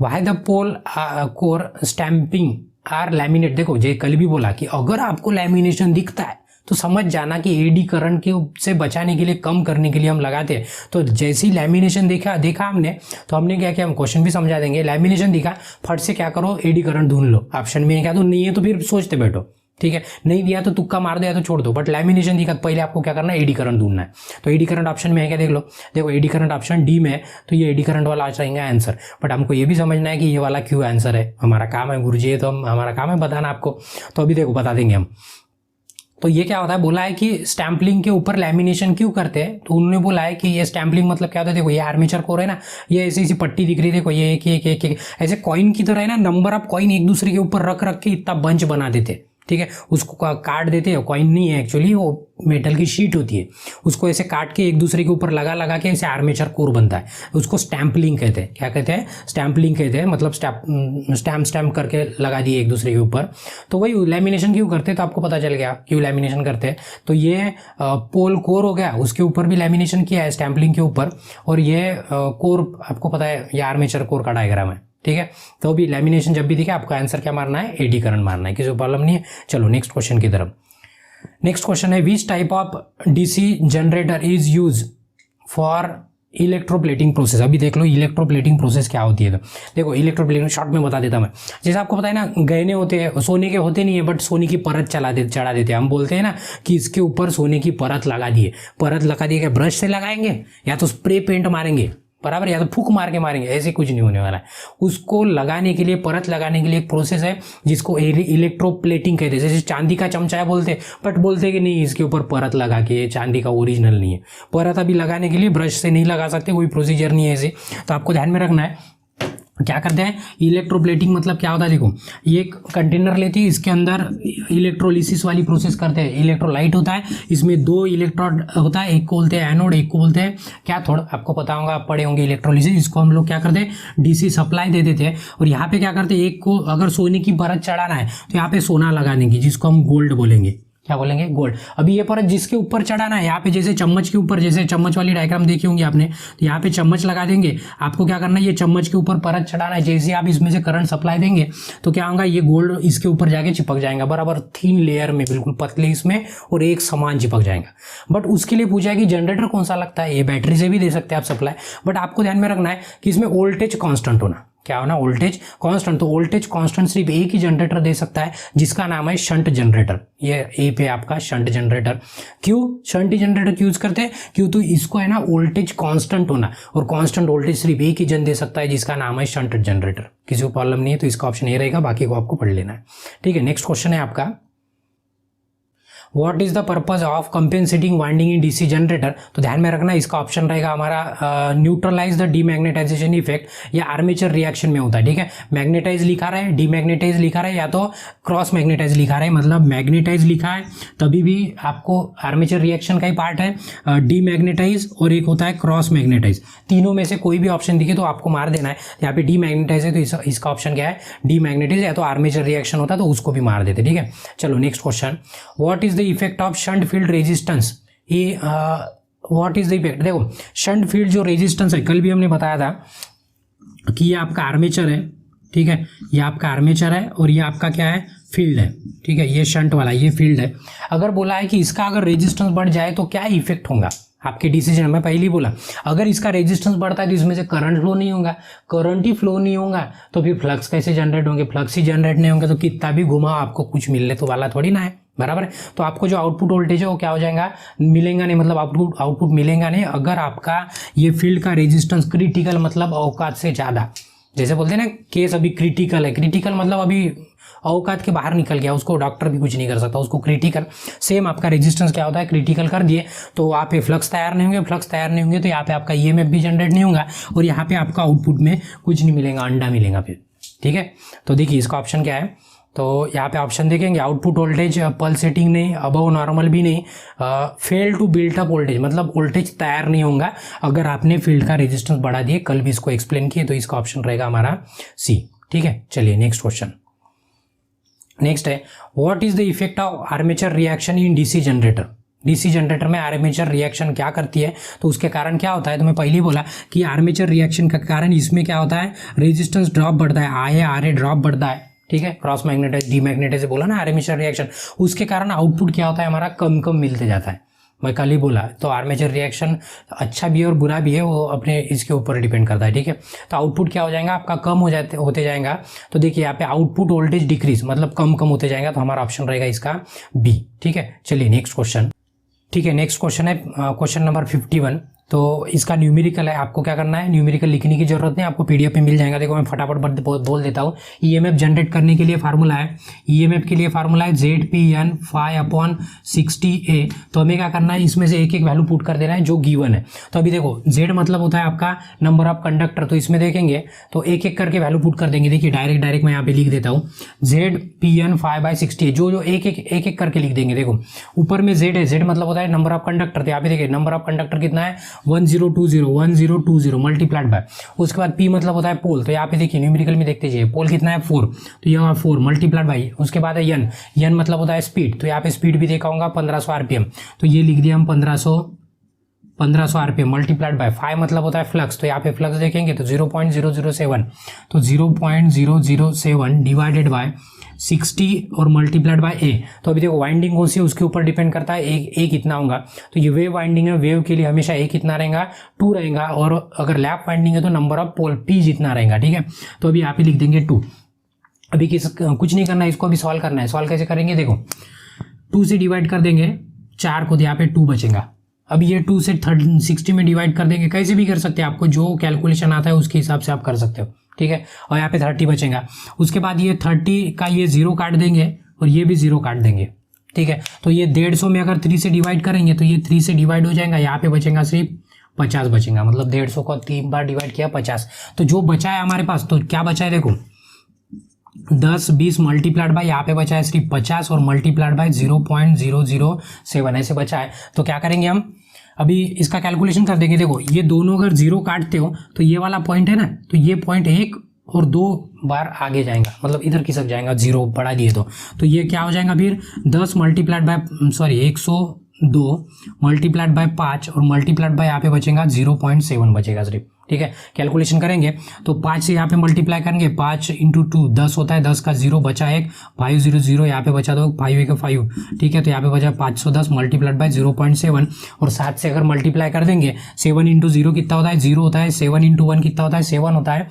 why the pole core stamping are laminate. देखो जे कल भी बोला कि अगर आपको लैमिनेशन दिखता है तो समझ जाना कि एडी करंट के से बचाने के लिए, कम करने के लिए हम लगाते हैं। तो जैसे ही लैमिनेशन देखा हमने, तो हमने क्या किया, हम क्वेश्चन भी समझा देंगे। लैमिनेशन दिखा, फट से क्या करो, एडी करंट ढूंढ लो। ऑप्शन में क्या, तो नहीं है तो फिर सोचते बैठो। ठीक है, नहीं दिया तो तुक्का मार दिया तो छोड़ दो, बट लैमिनेशन दिखा तो पहले आपको क्या करना है? एडी करंट ढूंढना है। तो एडी करंट ऑप्शन में है क्या, देख लो। देखो एडी करंट ऑप्शन डी में है, तो ये एडी करंट वाला आ जाएगा आंसर। बट हमको ये भी समझना है कि ये वाला क्यों आंसर है। हमारा काम है गुरुजी, तो हमारा काम है बताना आपको। तो अभी देखो बता देंगे हम। तो ये क्या होता है, बोला है कि स्टैम्पलिंग के ऊपर लैमिनेशन क्यों करते हैं। तो उन्होंने बोला है कि ये स्टैम्पलिंग मतलब क्या होता है, देखो ये आर्मेचर कोर है ना, ये ऐसी पट्टी दिख रही है, देखो ये एक ऐसे कॉइन की तरह है ना, नंबर ऑफ कॉइन एक दूसरे के ऊपर रख के इतना बंच बना देते। ठीक है, उसको काट देते हैं, कॉइन नहीं है एक्चुअली, वो मेटल की शीट होती है, उसको ऐसे काट के एक दूसरे के ऊपर लगा लगा के ऐसे आर्मेचर कोर बनता है, उसको स्टैम्पलिंग कहते हैं। क्या कहते हैं? स्टैम्पलिंग कहते हैं, मतलब स्टैम्प करके लगा दिए एक दूसरे के ऊपर। तो वही लैमिनेशन क्यों करते हैं, तो आपको पता चल गया क्यों लैमिनेशन करते हैं। तो ये पोल कोर हो गया, उसके ऊपर भी लैमिनेशन किया है स्टैम्पलिंग के ऊपर, और ये कोर आपको पता है ये आर्मेचर कोर का डायग्राम है, ठीक है। तो अभी लैमिनेशन जब भी दिखे आपको आंसर क्या मारना है, एडी करंट मारना है, किसी को प्रॉब्लम नहीं है। चलो नेक्स्ट क्वेश्चन की तरफ। नेक्स्ट क्वेश्चन है which type of DC generator is use for electroplating process. अभी देख लो इलेक्ट्रोप्लेटिंग प्रोसेस क्या होती है। तो देखो इलेक्ट्रोप्लेटिंग शॉर्ट में बता देता मैं। जैसे आपको पता है ना, गहने होते हैं, सोने के होते नहीं है, बट सोने की परत चढ़ा देते हैं। हम बोलते हैं ना कि इसके ऊपर सोने की परत लगा दिए। परत लगा दिए, क्या ब्रश से लगाएंगे या तो स्प्रे पेंट मारेंगे, बराबर, या तो फूक मार के मारेंगे, ऐसे कुछ नहीं होने वाला है। उसको लगाने के लिए, परत लगाने के लिए एक प्रोसेस है जिसको इलेक्ट्रोप्लेटिंग कहते हैं। जैसे चांदी का चमचा है बोलते, बट बोलते कि नहीं इसके ऊपर परत लगा के, चांदी का ओरिजिनल नहीं है। परत अभी लगाने के लिए ब्रश से नहीं लगा सकते, कोई प्रोसीजर नहीं है ऐसे, तो आपको ध्यान में रखना है। क्या करते हैं इलेक्ट्रोप्लेटिंग, मतलब क्या होता है, देखो ये एक कंटेनर लेती है, इसके अंदर इलेक्ट्रोलिसिस वाली प्रोसेस करते हैं। इलेक्ट्रोलाइट होता है, इसमें 2 इलेक्ट्रोड होता है, एक को बोलते हैं एनोड, एक को बोलते हैं कैथोड। आपको पता होगा, आप पढ़े होंगे इलेक्ट्रोलिसिस। इसको हम लोग क्या करते हैं, डीसी सप्लाई दे देते हैं। और यहाँ पे क्या करते हैं, एक को अगर सोने की परत चढ़ाना है तो यहाँ पे सोना लगाने की, जिसको हम गोल्ड बोलेंगे। क्या बोलेंगे, गोल्ड। अभी ये परत जिसके ऊपर चढ़ाना है, यहाँ पे जैसे चम्मच के ऊपर, जैसे चम्मच वाली डायग्राम देखी होंगी आपने, तो यहाँ पे चम्मच लगा देंगे। आपको क्या करना है, ये चम्मच के ऊपर परत चढ़ाना है। जैसे आप इसमें से करंट सप्लाई देंगे तो क्या होगा, ये गोल्ड इसके ऊपर जाके चिपक जाएगा, बराबर थीन लेयर में, बिल्कुल पतले इसमें, और एक समान चिपक जाएगा। बट उसके लिए पूछा है कि जनरेटर कौन सा लगता है। ये बैटरी से भी दे सकते हैं आप सप्लाई, बट आपको ध्यान में रखना है कि इसमें वोल्टेज कांस्टेंट होना। क्या होना, वोल्टेज कांस्टेंट। तो वोल्टेज कांस्टेंट सिर्फ एक ही जनरेटर दे सकता है, जिसका नाम है शंट जनरेटर। ये ए पे आपका शंट जनरेटर। क्यों शंट जनरेटर यूज करते हैं, क्यों, तो इसको है ना वोल्टेज कांस्टेंट होना, और कांस्टेंट वोल्टेज सिर्फ एक ही जन दे सकता है, जिसका नाम है शंट जनरेटर। किसी को प्रॉब्लम नहीं है तो इसका ऑप्शन ए रहेगा, बाकी को आपको पढ़ लेना है, ठीक है। नेक्स्ट क्वेश्चन है आपका, what is the purpose of compensating winding in DC generator. तो ध्यान में रखना, इसका ऑप्शन रहेगा हमारा न्यूट्रलाइज द डीमैग्नेटाइजेशन इफेक्ट। या आर्मेचर रिएक्शन में होता है, ठीक है। मैग्नेटाइज लिखा रहा है, डीमैग्नेटाइज लिखा रहा है, या तो क्रॉस मैग्नेटाइज लिखा रहा है। मतलब मैग्नेटाइज लिखा है तभी भी आपको आर्मेचर रिएक्शन का ही पार्ट है, डीमैग्नेटाइज और एक होता है क्रॉस मैग्नेटाइज। तीनों में से कोई भी ऑप्शन दिखे तो आपको मार देना है। यहाँ पे डीमैग्नेटाइज है तो इसका ऑप्शन क्या है, डीमैग्नेटाइज, या तो आर्मेचर रिएक्शन होता है तो उसको भी मार देते, ठीक है। चलो next question, what is the effect of shunt field resistance. ये व्हाट इज द इफेक्ट, देखो शंट फील्ड जो रेजिस्टेंस है, कल भी हमने बताया था कि ये आपका आर्मेचर है, ठीक है, ये आपका आर्मेचर है और ये आपका क्या है, फील्ड है, ठीक है। ये शंट वाला, ये फील्ड है। अगर बोला है कि इसका अगर रेजिस्टेंस बढ़ जाए तो क्या इफेक्ट होगा आपके डिसीजन में, पहले ही बोला अगर इसका रेजिस्टेंस बढ़ता है तो इसमें से करंट फ्लो नहीं होगा, करंट ही फ्लो नहीं होगा तो फिर फ्लक्स कैसे जनरेट होंगे, फ्लक्स ही जनरेट नहीं होंगे तो कितना भी घुमाओ आपको कुछ मिलने तो वाला थोड़ी ना है, बराबर है। तो आपको जो आउटपुट वोल्टेज है वो क्या हो जाएगा, मिलेगा नहीं, मतलब आउटपुट मिलेगा नहीं अगर आपका ये फील्ड का रेजिस्टेंस क्रिटिकल, मतलब औकात से ज़्यादा, जैसे बोलते हैं ना केस अभी क्रिटिकल है, क्रिटिकल मतलब अभी औकात के बाहर निकल गया, उसको डॉक्टर भी कुछ नहीं कर सकता, उसको क्रिटिकल। सेम आपका रेजिस्टेंस क्या होता है, क्रिटिकल कर दिए तो वहाँ पे फ्लक्स तैयार नहीं होंगे, फ्लक्स तैयार नहीं होंगे तो यहाँ पे आपका ईएमएफ भी जनरेट नहीं होगा और यहाँ पे आपका आउटपुट में कुछ नहीं मिलेगा, अंडा मिलेगा फिर, ठीक है। तो देखिए इसका ऑप्शन क्या है, तो यहाँ पे ऑप्शन देखेंगे आउटपुट वोल्टेज पल्सेटिंग नहीं, अबव नॉर्मल भी नहीं, fail to built up voltage, मतलब वोल्टेज तैयार नहीं होगा अगर आपने फील्ड का रेजिस्टेंस बढ़ा दिए, कल भी इसको एक्सप्लेन किए, तो इसका ऑप्शन रहेगा हमारा सी, ठीक है। चलिए नेक्स्ट क्वेश्चन, नेक्स्ट है what is the effect of armature reaction in DC generator. DC generator में आर्मेचर रिएक्शन क्या करती है, तो उसके कारण क्या होता है, तो मैं पहले ही बोला कि आर्मेचर रिएक्शन का कारण इसमें क्या होता है, रेजिस्टेंस ड्रॉप बढ़ता है, आए आर ड्रॉप बढ़ता है, ठीक है। क्रॉस मैग्नेटाइज डीमैग्नेटाइज बोला ना आर्मेचर रिएक्शन, उसके कारण आउटपुट क्या होता है हमारा, कम कम मिलते जाता है, मैं कल ही बोला। तो आर्मेचर रिएक्शन अच्छा भी है और बुरा भी है, वो अपने इसके ऊपर डिपेंड करता है, ठीक है। तो आउटपुट क्या हो जाएगा आपका, कम होते जाएगा। तो देखिए यहाँ पे आउटपुट वोल्टेज डिक्रीज, मतलब कम कम होते जाएगा, तो हमारा ऑप्शन रहेगा इसका बी, ठीक है। चलिए नेक्स्ट क्वेश्चन, ठीक है। नेक्स्ट क्वेश्चन है क्वेश्चन नंबर 51। तो इसका न्यूमेरिकल है, आपको क्या करना है, न्यूमेरिकल लिखने की जरूरत नहीं, आपको पीडीएफ पे मिल जाएगा। देखो मैं फटाफट बोल देता हूँ। ईएमएफ जनरेट करने के लिए फार्मूला है, ईएमएफ के लिए फार्मूला है ZPN phi अपॉन 60A। तो हमें क्या करना है, इसमें से एक एक वैल्यू पुट कर देना है जो गिवन है। तो अभी देखो Z मतलब होता है आपका नंबर ऑफ कंडक्टर, तो इसमें देखेंगे तो एक एक करके वैल्यू पुट कर देंगे। देखिए डायरेक्ट मैं यहाँ पे लिख देता हूँ ZPN phi बाई 60A, जो एक एक करके लिख देंगे। देखो ऊपर में Z है, Z मतलब होता है नंबर ऑफ कंडक्टर, तो यहाँ पे देखिए नंबर ऑफ कंडक्टर कितना है 1020 मल्टीप्लाइड बाय, उसके बाद P मतलब होता है पोल, तो यहाँ पे देखिए न्यूमेरिकल में देखते जाइए, पोल कितना है 4, तो यहाँ 4 मल्टीप्लाइड बाय, उसके बाद है N मतलब होता है स्पीड, तो यहाँ पे स्पीड भी देखा होगा 1500 RPM, तो ये लिख दिया हम 1500 RPM मल्टीप्लाइड बाय। फाई मतलब होता है फ्लक्स, तो यहाँ पे फ्लक्स देखेंगे तो 0.007, तो 0.007 डिवाइडेड बाय 60 और मल्टीप्लाइड बाय A। तो अभी देखो वाइंडिंग कौन सी है उसके ऊपर डिपेंड करता है, A कितना होगा, तो ये वेव वाइंडिंग है, वेव के लिए हमेशा A कितना रहेगा 2 रहेगा, और अगर लैप वाइंडिंग है तो नंबर ऑफ पोल P जितना रहेगा, ठीक है। तो अभी यहाँ पे लिख देंगे 2। अभी कुछ नहीं करना है, इसको अभी सॉल्व करना है। सॉल्व कैसे करेंगे, देखो 2 से डिवाइड कर देंगे 4 को, तो यहाँ पे 2 बचेगा। अब ये 2 से 60 में डिवाइड कर देंगे, कैसे भी कर सकते हैं, आपको जो कैलकुलेशन आता है उसके हिसाब से आप कर सकते हो, ठीक है। और यहाँ पे 30 बचेगा, उसके बाद ये 30 का ये 0 काट देंगे और ये भी 0 काट देंगे, ठीक है। तो ये 150 में अगर 3 से डिवाइड करेंगे तो ये 3 से डिवाइड हो जाएगा, यहाँ पे बचेगा सिर्फ 50 बचेगा, मतलब 150 को 3 बार डिवाइड किया 50। तो जो बचा है हमारे पास, तो क्या बचा है देखो 10 20 मल्टीप्लाइड बाय, यहाँ पे बचा है सिर्फ 50 और मल्टीप्लाइड बाय 0.007 ऐसे बचा है। तो क्या करेंगे हम, अभी इसका कैलकुलेशन कर देंगे। देखो ये दोनों अगर 0 काटते हो तो ये वाला पॉइंट है ना, तो ये पॉइंट 1 और 2 बार आगे जाएगा, मतलब इधर खिसक जाएगा, 0 बढ़ा दिए तो ये क्या हो जाएगा फिर 10 मल्टीप्लाइड बाय 102 मल्टीप्लाइड बाय 5 और मल्टीप्लाइड बाय यहाँ पे बचेगा 0.7 बचेगा सिर्फ, ठीक है। कैलकुलेशन करेंगे तो 5 से यहाँ पे मल्टीप्लाई करेंगे, 5 इंटू 2 10 होता है, 10 का 0 बचा 1, 500 यहाँ पे बचा दो 5 1 5, ठीक है। तो यहाँ पे बचा 510 मल्टीप्लाइड बाय 0.7, और 7 से अगर मल्टीप्लाई कर देंगे 7 इंटू 0 कितना होता है 0 होता है, 7 इंटू 1 कितना होता है 7 होता है,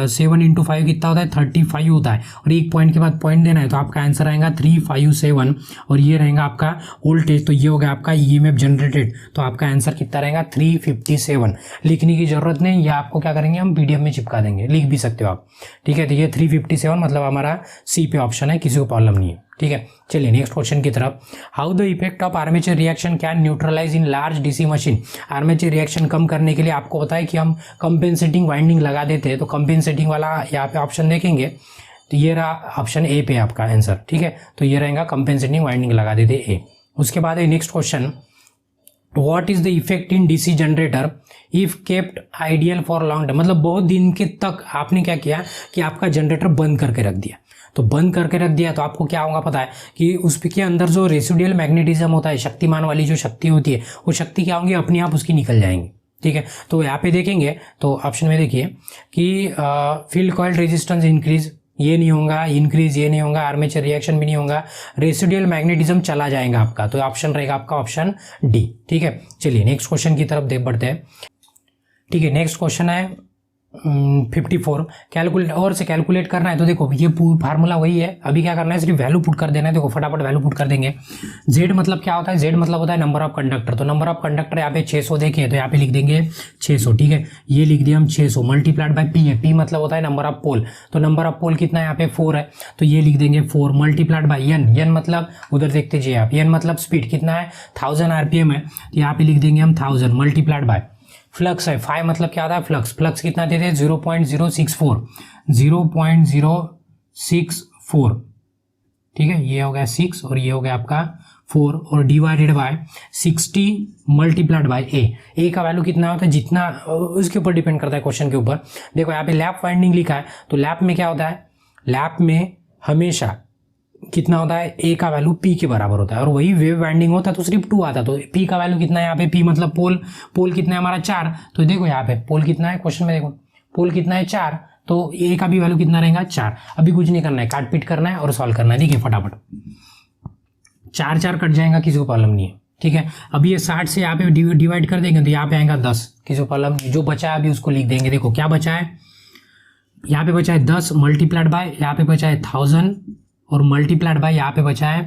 7 इंटू 5 कितना होता है 35 होता है, और एक पॉइंट के बाद पॉइंट देना है, तो आपका आंसर आएगा 357, और ये रहेगा आपका वोल्टेज। तो ये हो गया आपका ईएमएफ जनरेटेड, तो आपका आंसर कितना रहेगा 357। लिखने की जरूरत नहीं, या आपको क्या करेंगे हम पीडीएफ में चिपका देंगे, लिख भी सकते हो आप, ठीक है। तो ये 357 मतलब हमारा सी पे ऑप्शन है, किसी को प्रॉब्लम नहीं है, ठीक है। चलिए नेक्स्ट क्वेश्चन की तरफ। How the effect of armature reaction can neutralize in large DC machine. Armature reaction कम करने के लिए आपको पता है कि हम कंपेंसेटिंग वाइंडिंग लगा देते हैं, तो कंपेंसेटिंग वाला यहाँ पे ऑप्शन देखेंगे, तो ये रहा ऑप्शन ए पे आपका आंसर, ठीक है। तो ये रहेगा कंपेंसेटिंग वाइंडिंग लगा देते ए। उसके बाद है next question, what is the effect in DC generator if kept ideal for long term. मतलब बहुत दिन के तक आपने क्या किया कि आपका जनरेटर बंद करके रख दिया, तो बंद करके रख दिया तो आपको क्या होगा पता है कि उसके अंदर जो रेसिडुअल मैग्नेटिज्म होता है, शक्तिमान वाली जो शक्ति होती है, वो शक्ति क्या होंगी अपने आप उसकी निकल जाएंगी, ठीक है। तो यहाँ पे देखेंगे तो ऑप्शन में देखिए कि फील्ड कॉइल रेजिस्टेंस इंक्रीज, ये नहीं होगा, इंक्रीज ये नहीं होगा, आर्मेचर रिएक्शन भी नहीं होगा, रेसिडुअल मैग्नेटिज्म चला जाएगा आपका, तो ऑप्शन रहेगा आपका ऑप्शन डी, ठीक है। चलिए नेक्स्ट क्वेश्चन की तरफ बढ़ते हैं, ठीक है। नेक्स्ट क्वेश्चन है 54, कैलकुलेट और से कैलकुलेट करना है। तो देखो ये फार्मूला वही है, अभी क्या करना है सिर्फ वैल्यू पुट कर देना है। देखो फटाफट वैल्यू पुट कर देंगे। जेड मतलब क्या होता है, जेड मतलब होता है नंबर ऑफ कंडक्टर, तो नंबर ऑफ कंडक्टर यहाँ पे 600 देखें तो यहाँ पे लिख देंगे 600, ठीक है। ये लिख दिया हम 600 मल्टीप्लाइड बाय पी है, पी मतलब होता है नंबर ऑफ पोल, तो नंबर ऑफ पोल कितना है यहाँ पे 4 है, तो ये लिख देंगे 4 मल्टीप्लाइड बाय एन, एन मतलब उधर देखते जाइए आप, एन मतलब स्पीड कितना है 1000 आरपीएम है, तो यहाँ पे लिख देंगे हम 1000 मल्टीप्लाइड बाय फ्लक्स है, फाइव मतलब क्या आता है फ्लक्स, फ्लक्स कितना देते हैं 0.064, 0.064, ठीक है। ये हो गया 6 और ये हो गया आपका 4 और डिवाइडेड बाय 60 मल्टीप्लाइड बाय ए का वैल्यू कितना होता है, जितना उसके ऊपर डिपेंड करता है क्वेश्चन के ऊपर। देखो यहाँ पे लैप वाइंडिंग लिखा है, तो लैप में क्या होता है, लैप में हमेशा कितना होता है, ए का वैल्यू पी के बराबर होता है, और वही वेव वाइंडिंग होता है तो सिर्फ 2 आता है, तो पी का वैल्यू कितना है यहाँ पे, पी मतलब पोल, पोल कितना है हमारा 4, तो देखो यहाँ पे पोल कितना है, क्वेश्चन में देखो पोल कितना है 4, तो ए का भी वैल्यू कितना रहेगा 4। अभी कुछ नहीं करना है, काट पीट करना है और सॉल्व करना है, देखिए फटाफट 4 कट जाएगा, किसी को प्रॉब्लम नहीं है, ठीक है। अभी ये 60 से यहाँ पे डिवाइड कर देंगे तो यहाँ पे आएगा 10, किसी को प्रॉब्लम नहीं, जो बचा है अभी उसको लिख देंगे। देखो क्या बचा है, यहाँ पे बचा है 10 मल्टीप्लाइड बाय, यहाँ पे बचा है 1000 और मल्टीप्लाइड बाय यहाँ पे बचा है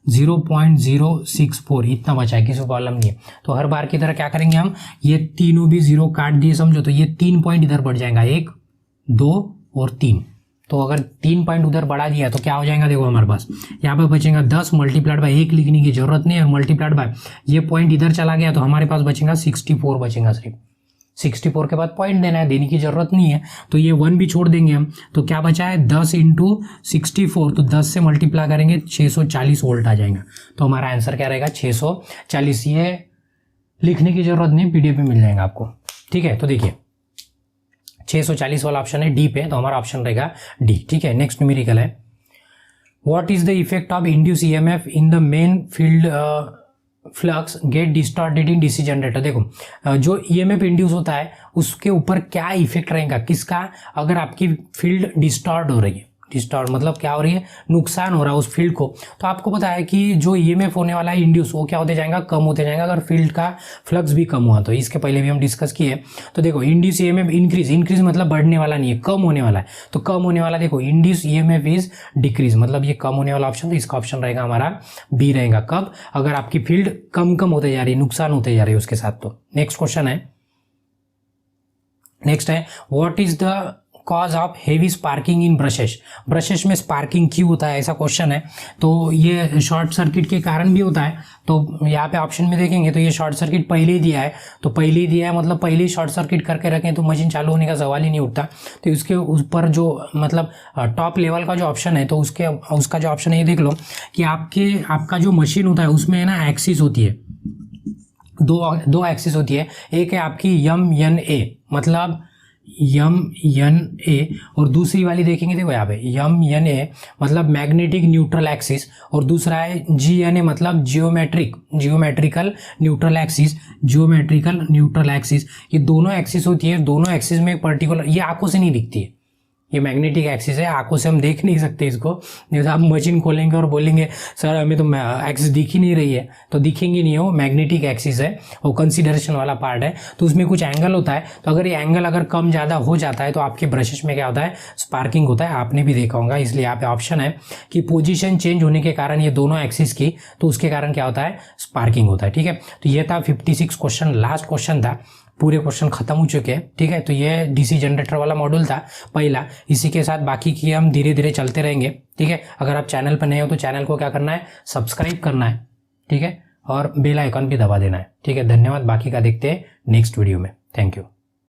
0.064 इतना बचा है, किसी प्रॉब्लम नहीं है। तो हर बार की तरह क्या करेंगे हम, ये तीनों भी 0 काट दिए समझो, तो ये 3 पॉइंट इधर बढ़ जाएगा, 1 2 और 3। तो अगर 3 पॉइंट उधर बढ़ा दिया तो क्या हो जाएगा, देखो हमारे पास यहाँ पे बचेगा 10 मल्टीप्लाइड बाय 1 लिखने की जरूरत नहीं है, और मल्टीप्लाइड बाय ये पॉइंट इधर चला गया तो हमारे पास बचेगा 64 बचेगा, सिर्फ 64 के बाद पॉइंट देना है, देने की जरूरत नहीं है। तो ये 1 भी छोड़ देंगे हम, तो क्या बचा है 10 × 64, तो 10 से मल्टीप्लाई करेंगे 640 वोल्ट आ जाएगा। तो हमारा आंसर क्या रहेगा 640। ये लिखने की जरूरत नहीं, पीडीएफ में मिल जाएगा आपको, ठीक है। तो देखिए 640 वाला ऑप्शन है डी पे, तो हमारा ऑप्शन रहेगा डी, ठीक है। नेक्स्ट न्यूमेरिकल है, what is the effect of induced EMF in the main field flux get distorted in DC generator. देखो जो ईएमएफ इंड्यूस होता है उसके ऊपर क्या इफेक्ट रहेगा, किसका, अगर आपकी फील्ड डिस्टॉर्ट हो रही है, डिस्टॉर्ट मतलब क्या हो रही है, नुकसान हो रहा है उस फील्ड को, तो आपको पता है कि जो ईएमएफ होने वाला है इंड्यूस, वो क्या होते जाएगा, कम होते जाएगा अगर फील्ड का फ्लक्स भी कम हुआ तो। इसके पहले भी हम डिस्कस किए। तो देखो इंड्यूस ईएमएफ इंक्रीज मतलब बढ़ने वाला नहीं है, कम होने वाला है। तो कम होने वाला, देखो इंड्यूस ईएमएफ इज डिक्रीज, मतलब ये कम होने वाला ऑप्शन, तो इसका ऑप्शन रहेगा हमारा बी रहेगा। कब, अगर आपकी फील्ड कम होते जा रही है, नुकसान होते जा रही है उसके साथ। तो नेक्स्ट क्वेश्चन है, नेक्स्ट है what is the cause of heavy sparking in brushes में स्पार्किंग क्यों होता है, ऐसा क्वेश्चन है। तो ये शॉर्ट सर्किट के कारण भी होता है। तो यहाँ पे ऑप्शन में देखेंगे तो ये शॉर्ट सर्किट पहले ही दिया है, तो पहले ही दिया है मतलब पहले ही शॉर्ट सर्किट करके रखें तो मशीन चालू होने का सवाल ही नहीं उठता। तो इसके ऊपर जो मतलब टॉप लेवल का जो ऑप्शन है, तो उसका जो ऑप्शन है ये देख लो कि आपका जो मशीन होता है उसमें है ना एक्सिस होती है, दो एक्सिस होती है। एक है आपकी MNA मतलब MNA, और दूसरी वाली देखेंगे देखो यहाँ पे MNA मतलब मैग्नेटिक न्यूट्रल एक्सिस, और दूसरा है GNA मतलब जियोमेट्रिकल न्यूट्रल एक्सिस। ये दोनों एक्सिस होती है, दोनों एक्सिस में एक पर्टिकुलर, ये आंखों से नहीं दिखती है, ये मैग्नेटिक एक्सिस है, आंखों से हम देख नहीं सकते इसको। जैसे आप मशीन खोलेंगे और बोलेंगे सर हमें तो एक्सिस दिख ही नहीं रही है, तो दिखेंगी नहीं, वो मैग्नेटिक एक्सिस है, वो कंसीडरेशन वाला पार्ट है। तो उसमें कुछ एंगल होता है, तो अगर ये एंगल अगर कम ज़्यादा हो जाता है तो आपके ब्रशेस में क्या होता है, स्पार्किंग होता है। आपने भी देखा होगा, इसलिए यहाँ पे ऑप्शन है कि पोजीशन चेंज होने के कारण ये दोनों एक्सिस की, तो उसके कारण क्या होता है, स्पार्किंग होता है, ठीक है। तो ये था 56 क्वेश्चन, लास्ट क्वेश्चन था, पूरे क्वेश्चन खत्म हो चुके हैं, ठीक है। तो ये डीसी जनरेटर वाला मॉड्यूल था पहला, इसी के साथ बाकी की हम धीरे धीरे चलते रहेंगे, ठीक है। अगर आप चैनल पर नए हो तो चैनल को क्या करना है, सब्सक्राइब करना है, ठीक है, और बेल आइकन भी दबा देना है, ठीक है। धन्यवाद, बाकी का देखते हैं नेक्स्ट वीडियो में। Thank you.